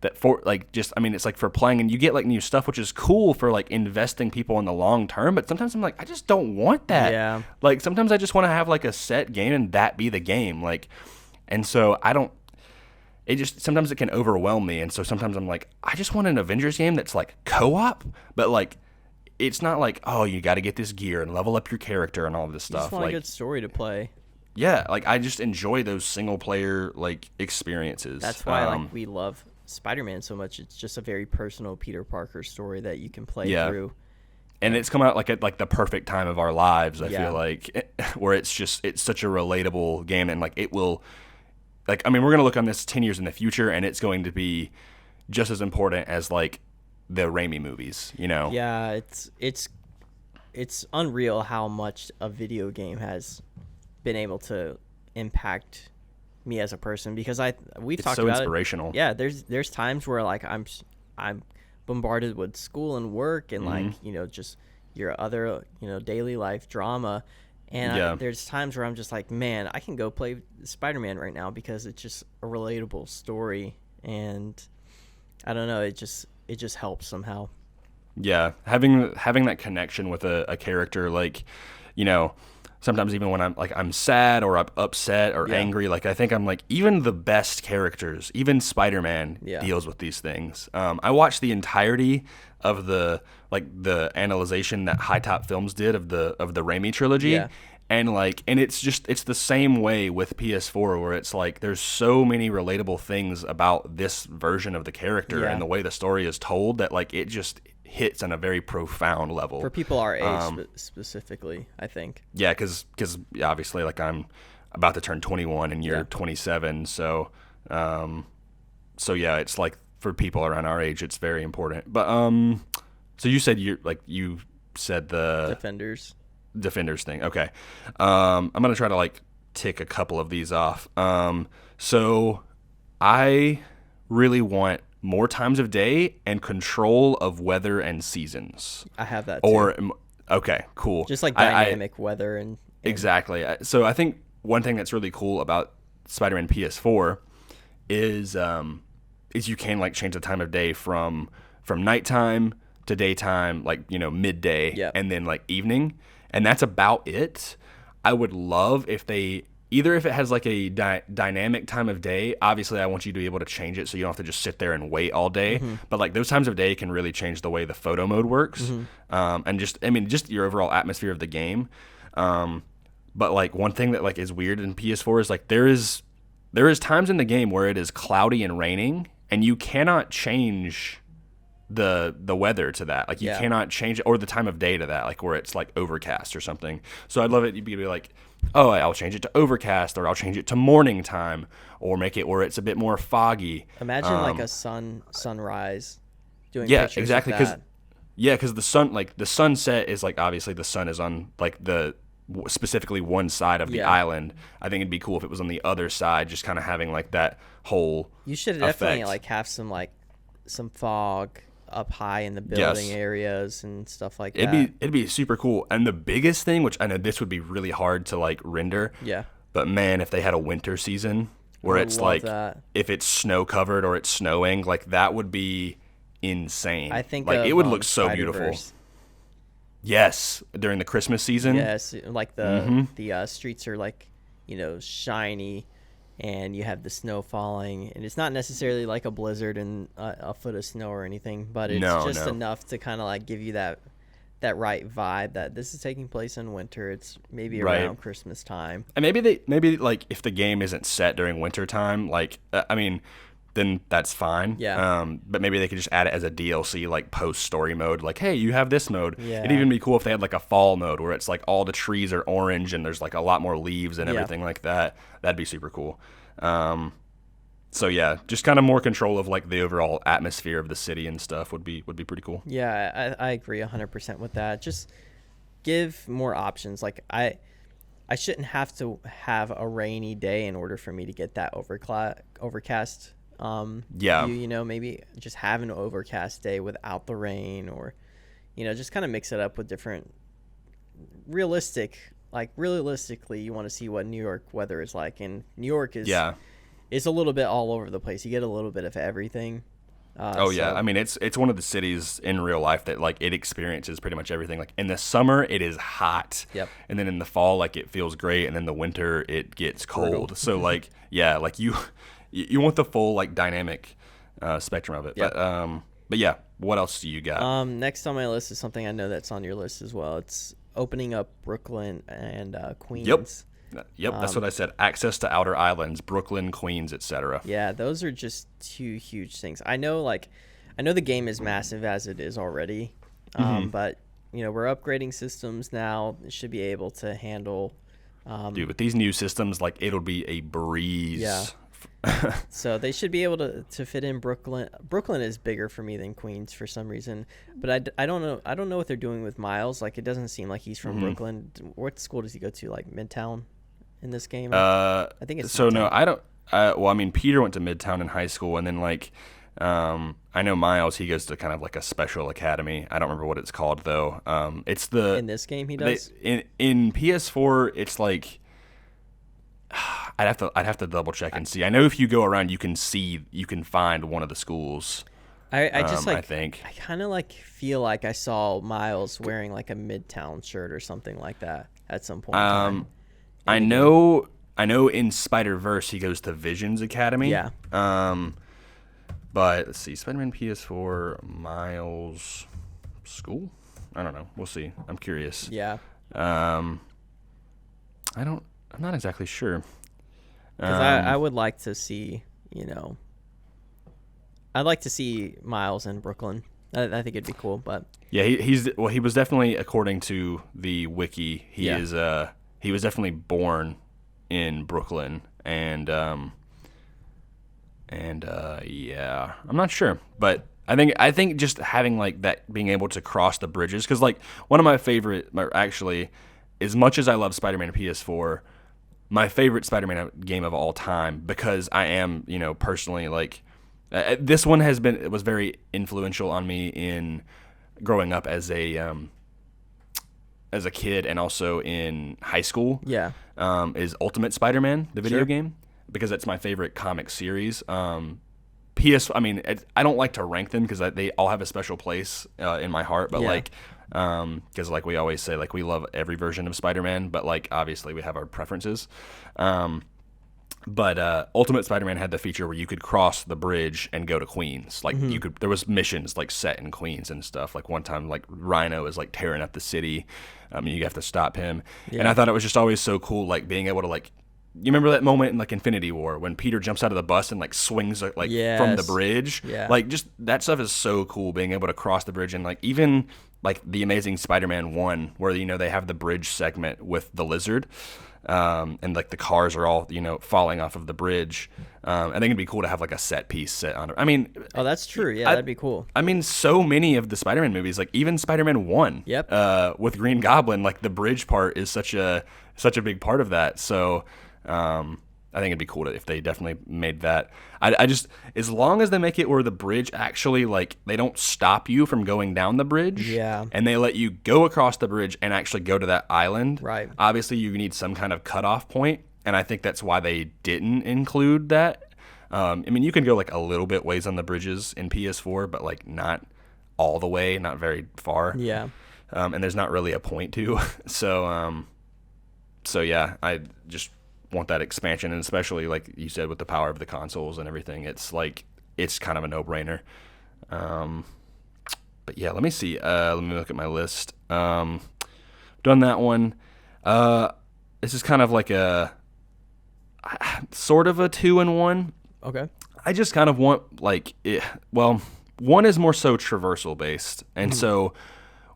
that for like just I mean it's like for playing, and you get like new stuff, which is cool for like investing people in the long term, but sometimes I'm like I just don't want that. Yeah. Like sometimes I just want to have like a set game and that be the game, like, and so I don't, it just sometimes it can overwhelm me, and so sometimes I'm like I just want an Avengers game that's like co-op, but like it's not like, oh, you got to get this gear and level up your character and all of this You stuff. just want Like, a good story to play. yeah, like I just enjoy those single player like experiences. That's why like we love Spider-Man so much. It's just a very personal Peter Parker story that you can play through. And it's come out like at like the perfect time of our lives. I Yeah. feel like where it's such a relatable game, and like it will, like I mean we're gonna look on this 10 years in the future, and it's going to be just as important as like the Raimi movies. You know? Yeah, it's unreal how much a video game has been able to impact me as a person, because we've It's talked so about inspirational. it. Yeah, there's times where like I'm bombarded with school and work and like just your other daily life drama, and there's times where I'm just like, man, I can go play Spider-Man right now because it's just a relatable story, and I don't know, it just helps somehow. Yeah, having that connection with a character, like, sometimes even when I'm sad or I'm upset or angry, like I think I'm like, even the best characters, even Spider-Man deals with these things. I watched the entirety of the analyzation that High Top Films did of the Raimi trilogy. And it's the same way with PS4, where it's like there's so many relatable things about this version of the character and the way the story is told that like it just hits on a very profound level for people our age specifically, I think. Yeah, because obviously like I'm about to turn 21 and you're 27, so yeah, it's like for people around our age it's very important. But so you said you said the Defenders thing. Okay. I'm going to try to like tick a couple of these off. So I really want more times of day and control of weather and seasons. I have that too. Okay, cool. Just like dynamic weather and exactly. So I think one thing that's really cool about Spider-Man PS4 is you can like change the time of day from nighttime to daytime, like, midday and then like evening. And that's about it. I would love if it has like a dynamic time of day. Obviously, I want you to be able to change it so you don't have to just sit there and wait all day. Mm-hmm. But like those times of day can really change the way the photo mode works, and just your overall atmosphere of the game. But like one thing that like is weird in PS4 is like there is times in the game where it is cloudy and raining, and you cannot change the weather to that. Like you cannot change it, or the time of day to that, like where it's like overcast or something. So I'd love it. You'd be like, oh, I'll change it to overcast, or I'll change it to morning time, or make it where it's a bit more foggy. Imagine like a sunrise doing pictures exactly because the sunset is like, obviously the sun is on like specifically one side of the island. I think it'd be cool if it was on the other side, just kind of having like that whole you should definitely like have some fog up high in the building areas and stuff like that. It'd be super cool. And the biggest thing, which I know this would be really hard to like render, but man, if they had a winter season where it's like if it's snow covered or it's snowing, like that would be insane. I think like it would look so beautiful. Yes, during the Christmas season. Yes, like the streets are like shiny, and you have the snow falling, and it's not necessarily like a blizzard and a foot of snow or anything, but it's just enough to kind of like give you that right vibe that this is taking place in winter. It's maybe around Christmas time. And maybe like if the game isn't set during winter time, like then that's fine. Yeah. But maybe they could just add it as a DLC, like post story mode. Like, hey, you have this mode. Yeah. It'd even be cool if they had like a fall mode where it's like all the trees are orange and there's like a lot more leaves and everything like that. That'd be super cool. So yeah, just kind of more control of like the overall atmosphere of the city and stuff would be pretty cool. Yeah, I agree 100% with that. Just give more options. Like I shouldn't have to have a rainy day in order for me to get that overcast maybe just have an overcast day without the rain, or just kind of mix it up with different realistically you want to see what New York weather is like, and New York is a little bit all over the place. You get a little bit of everything. Oh yeah, I mean it's one of the cities in real life that like it experiences pretty much everything. Like in the summer it is hot, Yep. and then in the fall like it feels great, and then the winter it gets cold. Brutal. So like yeah, like you want the full like dynamic spectrum of it. Yep. But yeah, what else do you got? Next on my list is something I know that's on your list as well. It's opening up Brooklyn and Queens. Yep, that's what I said. Access to outer islands, Brooklyn, Queens, etc. Yeah, those are just two huge things. I know the game is massive as it is already, but we're upgrading systems now. It should be able to handle. Dude, with these new systems, like it'll be a breeze. Yeah. So they should be able to fit in Brooklyn. Brooklyn is bigger for me than Queens for some reason, but I don't know. I don't know what they're doing with Miles. Like it doesn't seem like he's from Brooklyn. What school does he go to? Like Midtown in this game? I think it's so. Midtown. No, I don't. Well, I mean, Peter went to Midtown in high school, and then like, I know Miles. He goes to kind of like a special academy. I don't remember what it's called though. It's the in this game he does. In PS4, it's like. I'd have to double check and see. I know if you go around, you can find one of the schools. I just I think I kind of like feel like I saw Miles wearing like a Midtown shirt or something like that at some point. In time I know in Spider-Verse he goes to Vision's Academy. Yeah. But let's see, Spider-Man PS4 Miles school. I don't know. We'll see. I'm curious. Yeah. I'm not exactly sure. Because I would like to see, I'd like to see Miles in Brooklyn. I think it'd be cool, but yeah, he was definitely, according to the wiki, he was definitely born in Brooklyn, and yeah, I'm not sure, but I think just having like that, being able to cross the bridges, because like one of my favorite, actually, as much as I love Spider-Man PS4. My favorite Spider-Man game of all time, because I am, personally like, this one was very influential on me in growing up as a kid and also in high school. yeah. Is Ultimate Spider-Man, the video game, because that's my favorite comic series. I mean, I don't like to rank them because they all have a special place in my heart, but like. Because like we always say, like we love every version of Spider-Man, but like obviously we have our preferences. But Ultimate Spider-Man had the feature where you could cross the bridge and go to Queens. Like there was missions like set in Queens and stuff. Like one time, like Rhino is like tearing up the city. You have to stop him. Yeah. And I thought it was just always so cool, like being able to like. You remember that moment in like Infinity War when Peter jumps out of the bus and like swings like from the bridge? Yeah. Like just that stuff is so cool, being able to cross the bridge, and like even like the Amazing Spider-Man 1 where they have the bridge segment with the lizard, and like the cars are all falling off of the bridge. I think it'd be cool to have like a set piece set on it. I mean, oh, that's true. Yeah, that'd be cool. I mean, so many of the Spider-Man movies, like even Spider-Man 1, Yep. With Green Goblin, like the bridge part is such a big part of that. So. I think it'd be cool if they definitely made that. I just, as long as they make it where the bridge actually, like, they don't stop you from going down the bridge. Yeah. And they let you go across the bridge and actually go to that island. Right. Obviously, you need some kind of cutoff point, and I think that's why they didn't include that. I mean, you can go, like, a little bit ways on the bridges in PS4, but, like, not all the way, not very far. Yeah. And there's not really a point to. So yeah, I just want that expansion, and especially like you said with the power of the consoles and everything, it's kind of a no-brainer. But yeah, let me see, let me look at my list. Done that one. This is kind of like a sort of a 2-in-1. Okay. I just kind of want like it, well, one is more so traversal based, and so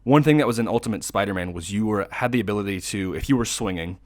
one thing that was in Ultimate Spider-Man was you had the ability to, if you were swinging,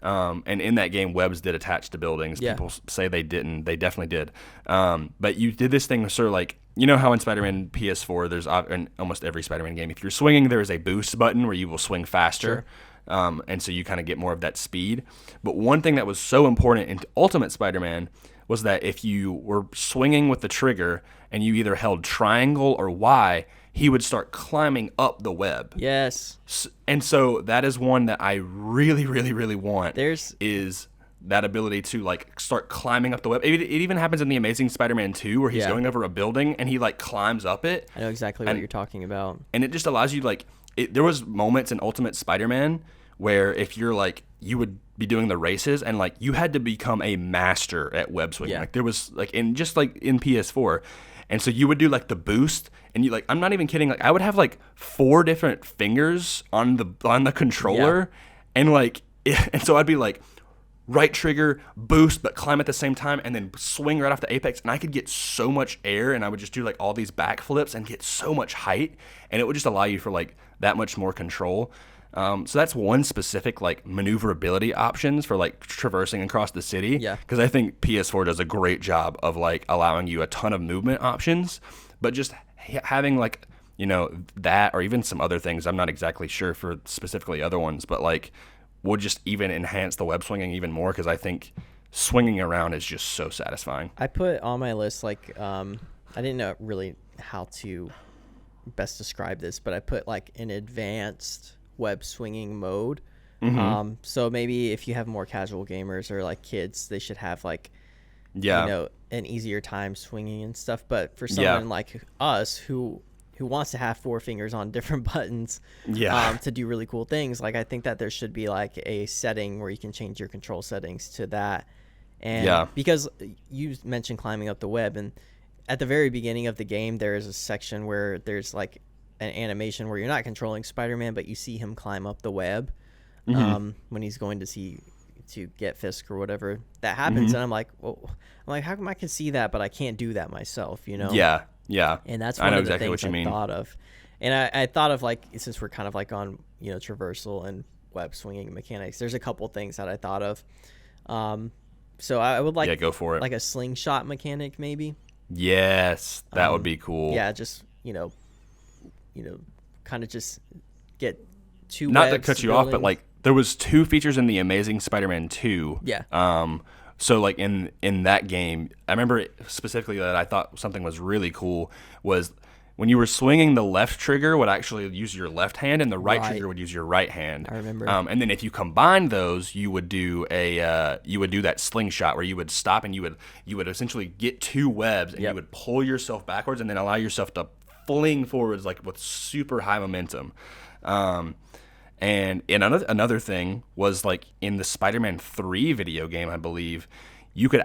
and in that game, webs did attach to buildings. Yeah. People say they didn't. They definitely did. But you did this thing sort of like, you know how in Spider-Man PS4, there's in almost every Spider-Man game, if you're swinging, there is a boost button where you will swing faster. Sure. And so you kind of get more of that speed. But one thing that was so important in Ultimate Spider-Man was that if you were swinging with the trigger and you either held triangle or Y, he would start climbing up the web. Yes. And so that is one that I really, really, really want. There's is that ability to like start climbing up the web. It even happens in the Amazing Spider-Man 2 where he's going over a building and he like climbs up it. I know exactly what you're talking about. And it just allows you like there was moments in Ultimate Spider-Man where if you're like you would be doing the races and like you had to become a master at web swinging. Like there was like in PS4. And so you would do like the boost and you like I'm not even kidding, like I would have like 4 different fingers on the controller and like and so I'd be like right trigger, boost, but climb at the same time, and then swing right off the apex. And I could get so much air, and I would just do like all these backflips and get so much height, and it would just allow you for like that much more control. So that's one specific like maneuverability options for like traversing across the city. Yeah. Because I think PS4 does a great job of like allowing you a ton of movement options, but just having like that or even some other things. I'm not exactly sure for specifically other ones, but like would just even enhance the web swinging even more because I think swinging around is just so satisfying. I put on my list like I didn't know really how to best describe this, but I put like an advanced web swinging mode. So maybe if you have more casual gamers or like kids, they should have like an easier time swinging and stuff. But for someone like us who wants to have 4 fingers on different buttons to do really cool things, like I think that there should be like a setting where you can change your control settings to that. And because you mentioned climbing up the web, and at the very beginning of the game there is a section where there's like an animation where you're not controlling Spider-Man, but you see him climb up the web when he's going to get Fisk or whatever that happens. And I'm like how come I can see that but I can't do that myself, Yeah. And that's one of the things I thought of. And I thought of like, since we're kind of like on, traversal and web swinging mechanics, there's a couple things that I thought of. So I would like, go for it. Like a slingshot mechanic maybe. Yes, that would be cool. Yeah. Just, kind of just get 2 Not to webs cut you off, but like there was 2 features in the Amazing Spider-Man 2. Yeah. So like in that game, I remember specifically that I thought something was really cool was when you were swinging, the left trigger would actually use your left hand and the right trigger would use your right hand. I remember. And then if you combine those, you would do that slingshot where you would stop and you would essentially get 2 webs and you would pull yourself backwards and then allow yourself to fling forwards like with super high momentum. And another thing was like in the Spider-Man 3 video game, I believe, you could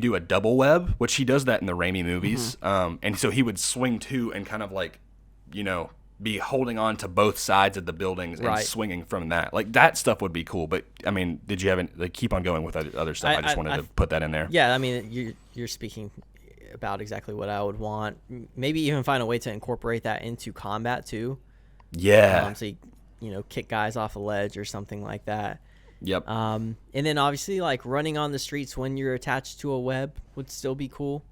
do a double web, which he does that in the Raimi movies. And so he would swing 2 and kind of like, be holding on to both sides of the buildings and swinging from that. Like that stuff would be cool. But I mean, did you have like keep on going with other stuff? I just wanted to put that in there. Yeah, I mean, you're speaking about exactly what I would want. Maybe even find a way to incorporate that into combat too. Yeah. So you kick guys off a ledge or something like that. Yep. And then obviously like running on the streets when you're attached to a web would still be cool.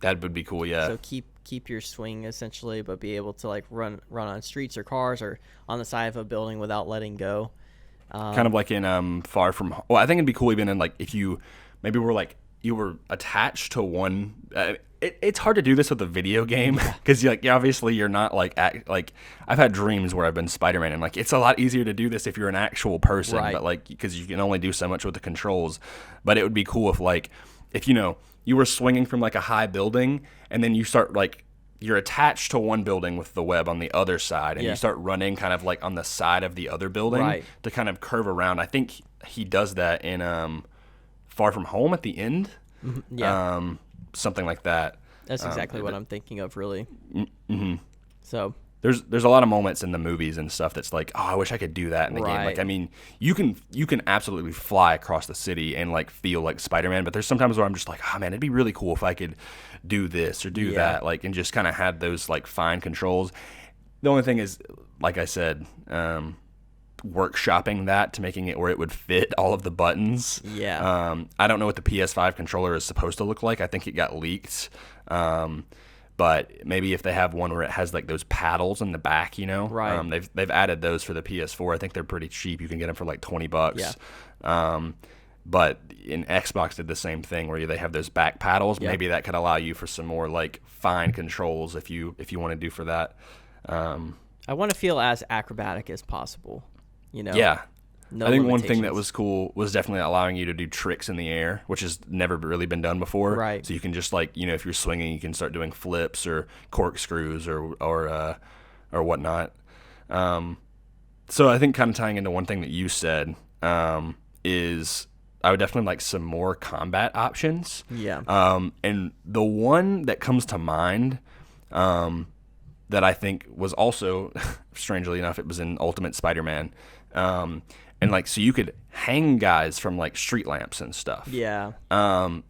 That would be cool, yeah. So keep your swing essentially, but be able to like run on streets or cars or on the side of a building without letting go. Kind of like in Far From Home. Well, I think it'd be cool even in like if you maybe were like you were attached to one. It's hard to do this with a video game because obviously you're not like I've had dreams where I've been Spider-Man and like it's a lot easier to do this if you're an actual person, but like because you can only do so much with the controls. But it would be cool if you were swinging from like a high building and then you start like you're attached to one building with the web on the other side and you start running kind of like on the side of the other building to kind of curve around. I think he does that in Far From Home at the end. Yeah. Something like that. That's exactly what I'm thinking of, really. So there's a lot of moments in the movies and stuff that's like, oh, I wish I could do that in the game. Like, I mean, you can absolutely fly across the city and like feel like Spider-Man, but there's sometimes where I'm just like, oh man, it'd be really cool if I could do this or do that, like, and just kind of had those like fine controls. The only thing is, like I said, workshopping that to making it where it would fit all of the buttons. I don't know what the PS5 controller is supposed to look like. I think it got leaked. But maybe if they have one where it has like those paddles in the back, they've added those for the PS4. I think they're pretty cheap. You can get them for like $20. But in Xbox did the same thing where they have those back paddles. Maybe that could allow you for some more like fine controls if you want to do for that. I want to feel as acrobatic as possible. Yeah. No I think one thing that limitations. was cool was definitely allowing you to do tricks in the air, which has never really been done before. Right. So you can just like, if you're swinging, you can start doing flips or corkscrews or whatnot. So I think kind of tying into one thing that you said is I would definitely like some more combat options. Yeah. And the one that comes to mind that I think was also, strangely enough, it was in Ultimate Spider-Man. And like, so you could hang guys from like street lamps and stuff. Yeah.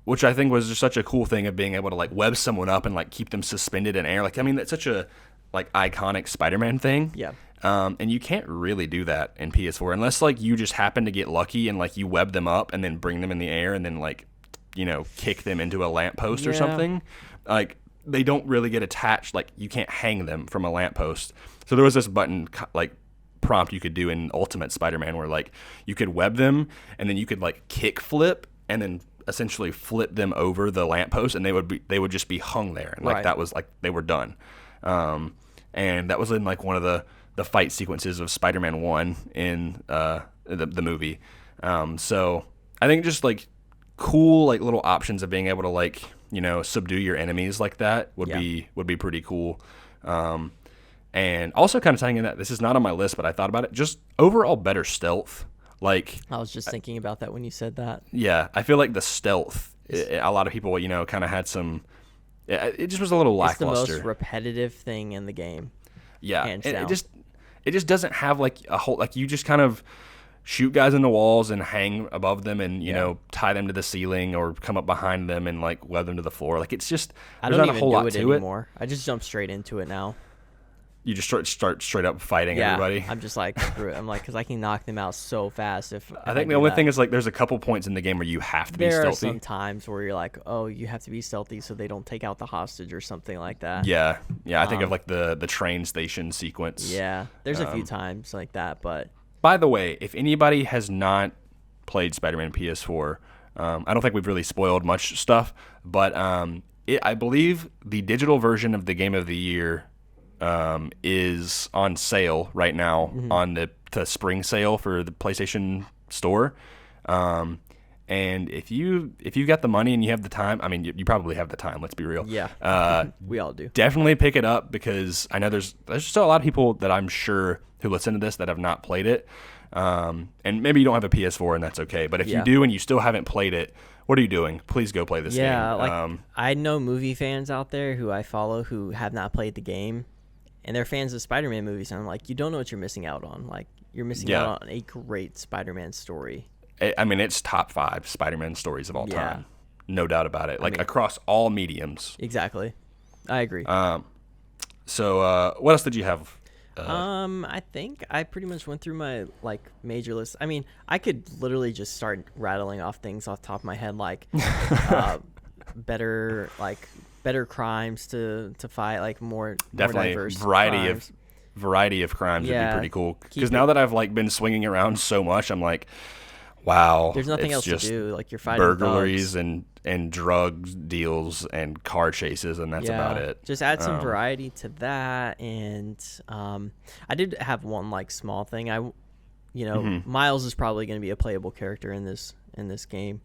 Which I think was just such a cool thing of being able to like web someone up and like keep them suspended in air. Like, I mean, that's such a like iconic Spider-Man thing. Yeah. And you can't really do that in PS4 unless like you just happen to get lucky and like you web them up and then bring them in the air and then like, kick them into a lamppost or something. Like, they don't really get attached. Like, you can't hang them from a lamppost. So there was this button like prompt you could do in Ultimate Spider-Man where like you could web them and then you could like kick flip and then essentially flip them over the lamppost and they would just be hung there and like that was like they were done. And that was in like one of the fight sequences of Spider-Man 1 in the movie. So I think just like cool like little options of being able to like subdue your enemies like that would be pretty cool. And also kind of tying in that this is not on my list, but I thought about it. Just overall better stealth. Like I was just thinking about that when you said that. Yeah, I feel like the stealth. A lot of people kind of had some. It just was a little lackluster. It's the most repetitive thing in the game. Yeah, hands and down. it just doesn't have like a whole like you just kind of shoot guys in the walls and hang above them and tie them to the ceiling or come up behind them and like web them to the floor. Like it's just I there's don't not even a whole do lot it to anymore. I just jump straight into it now. You just start straight up fighting everybody. I'm just like screw it. I'm like because I can knock them out so fast. If I think the only thing is like there's a couple points in the game where you have to be there stealthy. are some times where you're like, oh, you have to be stealthy so they don't take out the hostage or something like that. Yeah. I think of like the train station sequence. Yeah, there's a few times like that, but by the way, if anybody has not played Spider-Man PS4, I don't think we've really spoiled much stuff, but I believe the digital version of the Game of the Year is on sale right now on the spring sale for the PlayStation Store. And if you got the money and you have the time, I mean, you probably have the time. Let's be real. Yeah, we all do. Definitely pick it up because I know there's still a lot of people that I'm sure who listen to this that have not played it. And maybe you don't have a PS4 and that's okay. But if you do and you still haven't played it, what are you doing? Please go play this game. Yeah, like I know movie fans out there who I follow who have not played the game, and they're fans of Spider-Man movies. And I'm like, you don't know what you're missing out on. Like, you're missing out on a great Spider-Man story. I mean, it's top 5 Spider-Man stories of all time. No doubt about it. Like, across all mediums. Exactly. I agree. So, what else did you have? I think I pretty much went through my like major list. I mean, I could literally just start rattling off things off the top of my head, like better crimes to fight, like more diverse crimes. variety of crimes would be pretty cool. Because now that I've like been swinging around so much, I'm like, wow, there's nothing else to do. Like you're fighting burglaries thugs. and drug deals and car chases, and that's about it. Just add some variety to that. And I did have one like small thing. Miles is probably going to be a playable character in this game.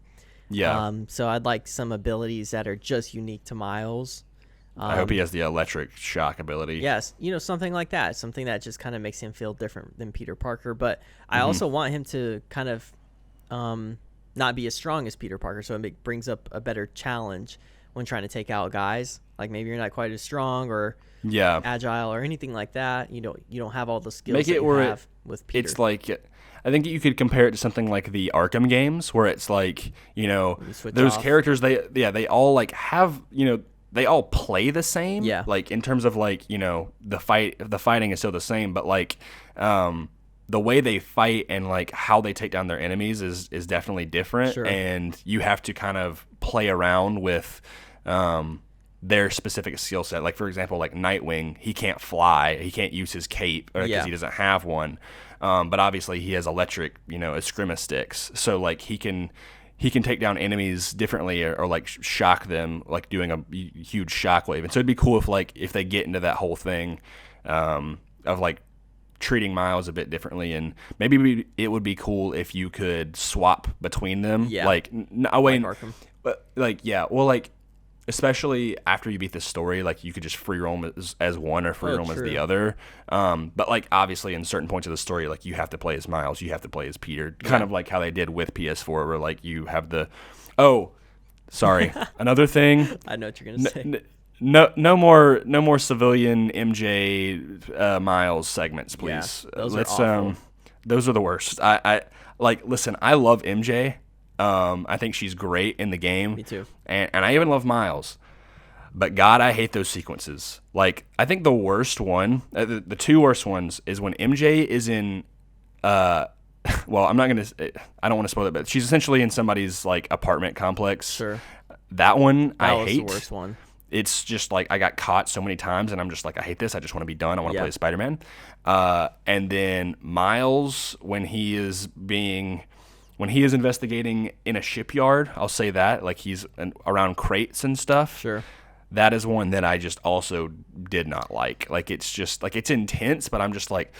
Yeah. So I'd like some abilities that are just unique to Miles. I hope he has the electric shock ability. Yes, something like that. Something that just kind of makes him feel different than Peter Parker. But I also want him to kind of not be as strong as Peter Parker, so it brings up a better challenge when trying to take out guys. Like maybe you're not quite as strong or agile or anything like that. You don't have all the skills that you have with Peter. It's like, I think you could compare it to something like the Arkham games, where it's like those characters they all like have they all play the same. Yeah. Like in terms of like the fighting is still the same, but like the way they fight and like how they take down their enemies is definitely different. Sure. And you have to kind of play around with their specific skill set. Like for example, like Nightwing, he can't fly, he can't use his cape because he doesn't have one. But obviously he has electric, eskrima sticks. So like he can take down enemies differently or like shock them, like doing a huge shockwave. And so it'd be cool if they get into that whole thing of like treating Miles a bit differently, and maybe it would be cool if you could swap between them. Yeah. Like, Arkham. but like, yeah, well, like, especially after you beat the story, like you could just free roam as one or free roam as the other. But like obviously in certain points of the story, like you have to play as Miles, you have to play as Peter, kind of like how they did with PS4, where like you have the another thing. I know what you're gonna say. No more civilian MJ Miles segments, please. Yeah, those are awful. Those are the worst. I like listen. I love MJ. I think she's great in the game. Me too. And I even love Miles. But God, I hate those sequences. Like, I think the worst one, the two worst ones, is when MJ is in, well, I'm not going to, I don't want to spoil it, but she's essentially in somebody's, like, apartment complex. Sure. That one, I hate. That was the worst one. It's just, like, I got caught so many times, and I'm just like, I hate this. I just want to be done. I want to play Spider-Man. And then Miles, when he is investigating in a shipyard, I'll say that, like he's around crates and stuff. Sure. That is one that I just also did not like. Like it's just like it's intense, but I'm just like,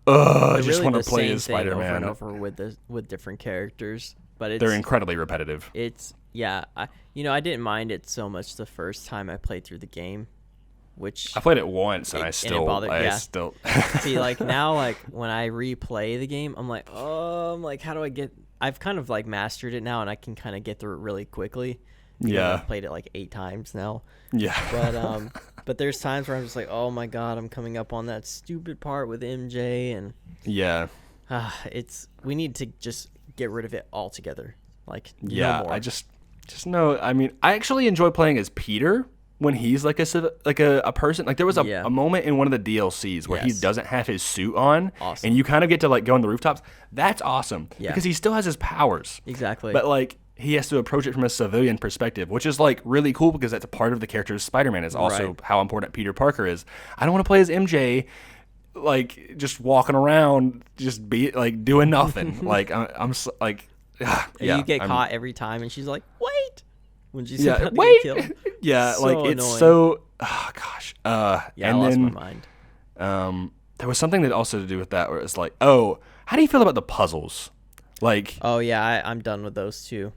I just want to play as Spider-Man over and over with different characters. But they're incredibly repetitive. I didn't mind it so much the first time I played through the game. Which I played it once and I still see, like now, like when I replay the game, I'm like, how do I get? I've kind of like mastered it now, and I can kind of get through it really quickly. I've played it like 8 times now. Yeah. But there's times where I'm just like, oh my god, I'm coming up on that stupid part with MJ, and we need to just get rid of it altogether. Like no more. I just know. I mean, I actually enjoy playing as Peter. When he's like a person, like there was a moment in one of the DLCs where he doesn't have his suit on, and you kind of get to like go on the rooftops. That's awesome because he still has his powers. Exactly. But like he has to approach it from a civilian perspective, which is like really cool because that's a part of the character of Spider-Man is also how important Peter Parker is. I don't want to play as MJ, like just walking around, just be like doing nothing. Like I'm like, you get caught every time, and she's like, wait. When she's about to get killed. So like it's annoying. So gosh. I lost my mind. There was something that also to do with that where it's like, how do you feel about the puzzles? Like I'm done with those too.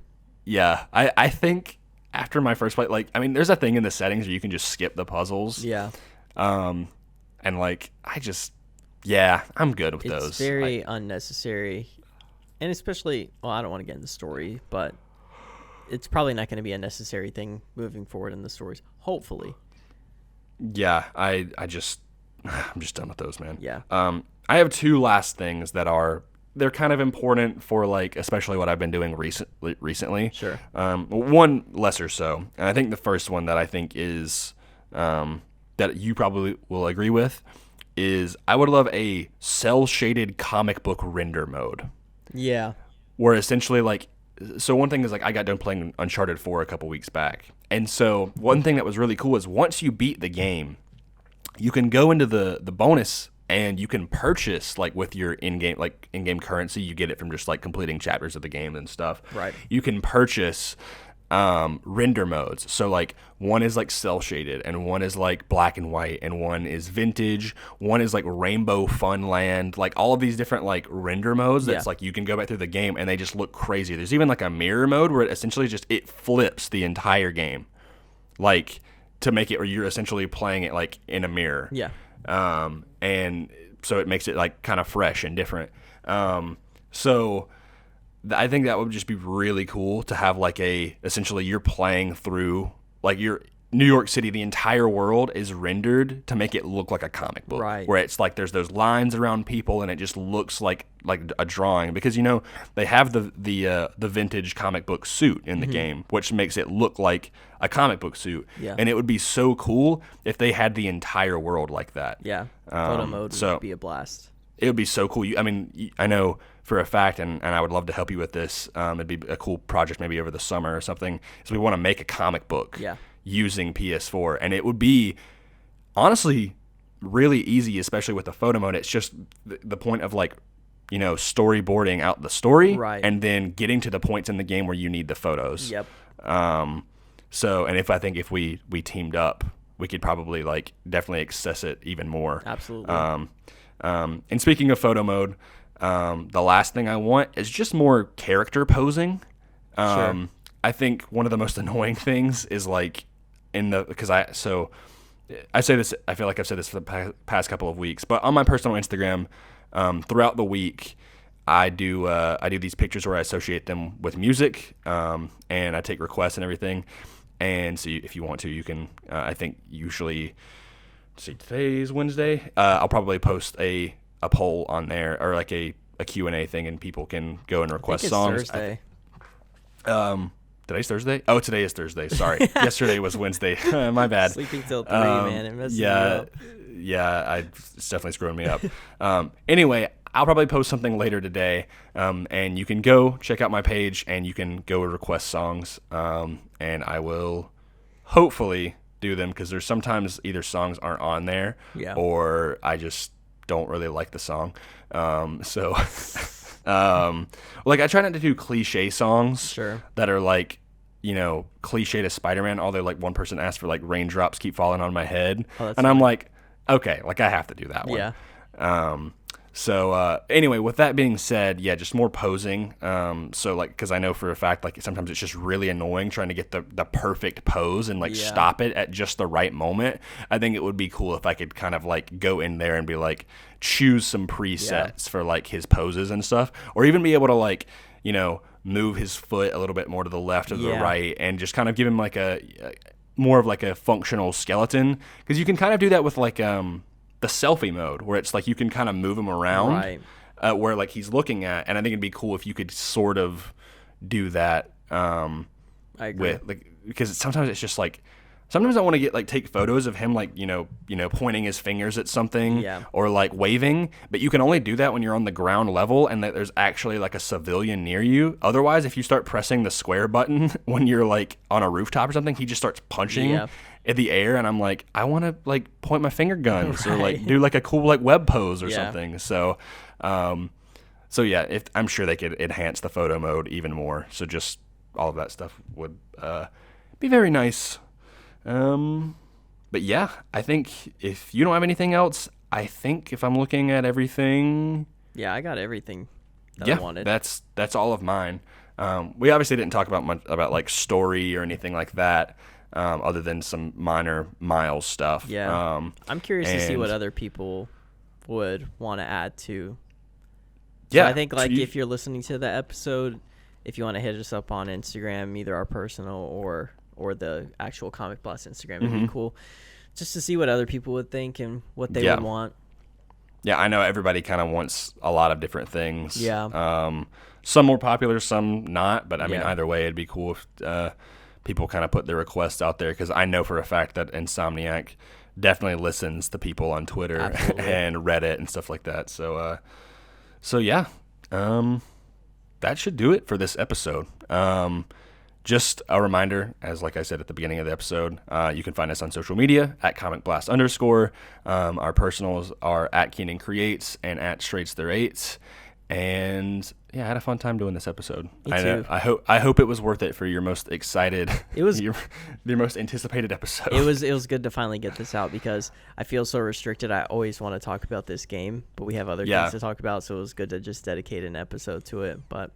Yeah. I think after my first play, like I mean there's a thing in the settings where you can just skip the puzzles. Yeah. And like I'm good with those. It's very unnecessary. And especially I don't want to get in the story, but it's probably not going to be a necessary thing moving forward in the stories. Hopefully. Yeah, I'm just done with those, man. Yeah. I have 2 last things that they're kind of important for like especially what I've been doing recently. Sure. One lesser so, and I think the first one that I think is that you probably will agree with is I would love a cell shaded comic book render mode. Yeah. Where essentially like. So one thing is like I got done playing Uncharted 4 a couple weeks back. And so one thing that was really cool is once you beat the game, you can go into the bonus and you can purchase like with your in-game currency. You get it from just like completing chapters of the game and stuff. Right. You can purchase render modes. So like one is like cell shaded and one is like black and white and one is vintage, one is like rainbow fun land, like all of these different like render modes that's like you can go back through the game and they just look crazy. There's even like a mirror mode where it essentially just it flips the entire game, like to make it where you're essentially playing it like in a mirror. Yeah. And so it makes it like kind of fresh and different. So I think that would just be really cool to have like essentially you're playing through like your New York City, the entire world is rendered to make it look like a comic book. Right. Where it's like there's those lines around people and it just looks like a drawing because they have the vintage comic book suit in the game, which makes it look like a comic book suit. Yeah. And it would be so cool if they had the entire world like that. Yeah. Photo mode would be a blast. It would be so cool. I know for a fact, and I would love to help you with this. It'd be a cool project maybe over the summer or something. So we want to make a comic book using PS4, and it would be honestly really easy, especially with the photo mode. It's just the point of like storyboarding out the story, right, and then getting to the points in the game where you need the photos. Yep. So, and I think if we teamed up, we could probably like definitely access it even more. Absolutely. And speaking of photo mode, the last thing I want is just more character posing. Sure. I think one of the most annoying things is like because I say this, I feel like I've said this for the past couple of weeks, but on my personal Instagram, throughout the week, I do these pictures where I associate them with music, and I take requests and everything. And so if you want to, you can, I think usually, let's see, today's Wednesday, I'll probably post a poll on there, or like a Q&A thing, and people can go and request songs. Thursday. Today's Thursday? Oh, today is Thursday. Sorry. Yesterday was Wednesday. My bad. Sleeping till 3, man. It messes me up. Yeah, it's definitely screwing me up. Anyway, I'll probably post something later today, and you can go check out my page, and you can go request songs, and I will hopefully do them, because there's sometimes either songs aren't on there, or I just don't really like the song. Like I try not to do cliche songs that are like, cliche to Spider-Man, although like one person asked for like raindrops keep falling on my head, and I'm like, okay, like I have to do that one. Anyway, with that being said, just more posing. So like, because I know for a fact, like sometimes it's just really annoying trying to get the perfect pose and like stop it at just the right moment. I think it would be cool if I could kind of like go in there and be like, choose some presets for like his poses and stuff, or even be able to like, move his foot a little bit more to the left or the right, and just kind of give him like a more of like a functional skeleton, because you can kind of do that with like the selfie mode, where it's like you can kind of move him around, where like he's looking at, and I think it'd be cool if you could sort of do that. I agree. With like, because sometimes it's just like, sometimes I want to get like take photos of him like pointing his fingers at something, or like waving, but you can only do that when you're on the ground level and that there's actually like a civilian near you. Otherwise, if you start pressing the square button when you're like on a rooftop or something, he just starts punching in the air, and I'm like, I want to like point my finger guns or like do like a cool like web pose or something. So if I'm sure they could enhance the photo mode even more. So just all of that stuff would be very nice. But yeah, I think if you don't have anything else, I think if I'm looking at everything, I got everything that I wanted. That's all of mine. We obviously didn't talk about like story or anything like that, other than some minor Miles stuff. I'm curious to see what other people would want to add to. So I think like if you're listening to the episode, if you want to hit us up on Instagram, either our personal or the actual Comic Blast Instagram, it'd be cool just to see what other people would think and what they would want. Yeah, I know everybody kind of wants a lot of different things. Some more popular, some not, but I mean, either way, it'd be cool if people kind of put their requests out there, because I know for a fact that Insomniac definitely listens to people on Twitter and Reddit and stuff like that. So that should do it for this episode. Just a reminder, as like I said at the beginning of the episode, you can find us on social media at comicblast_. Our personals are at Keenan Creates and at Straits Their Eights. And I had a fun time doing this episode. Me too. I hope it was worth it for your most excited. It was your most anticipated episode. It was good to finally get this out, because I feel so restricted. I always want to talk about this game, but we have other things to talk about, so it was good to just dedicate an episode to it. But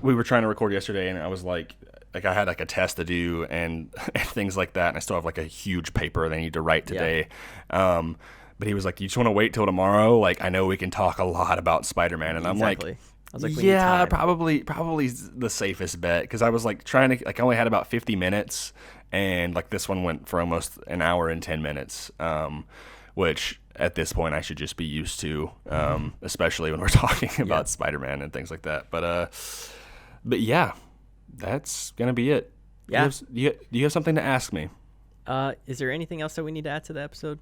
we were trying to record yesterday, and I was like I had like a test to do and things like that, and I still have like a huge paper that I need to write today. But he was like, "You just want to wait till tomorrow? Like, I know we can talk a lot about Spider-Man." And I'm like, I was like, probably the safest bet, because I was like trying to, like, I only had about 50 minutes, and like this one went for almost an hour and 10 minutes, which at this point I should just be used to, especially when we're talking about Spider-Man and things like that. But yeah, that's gonna be it. Do you have something to ask me? Is there anything else that we need to add to the episode?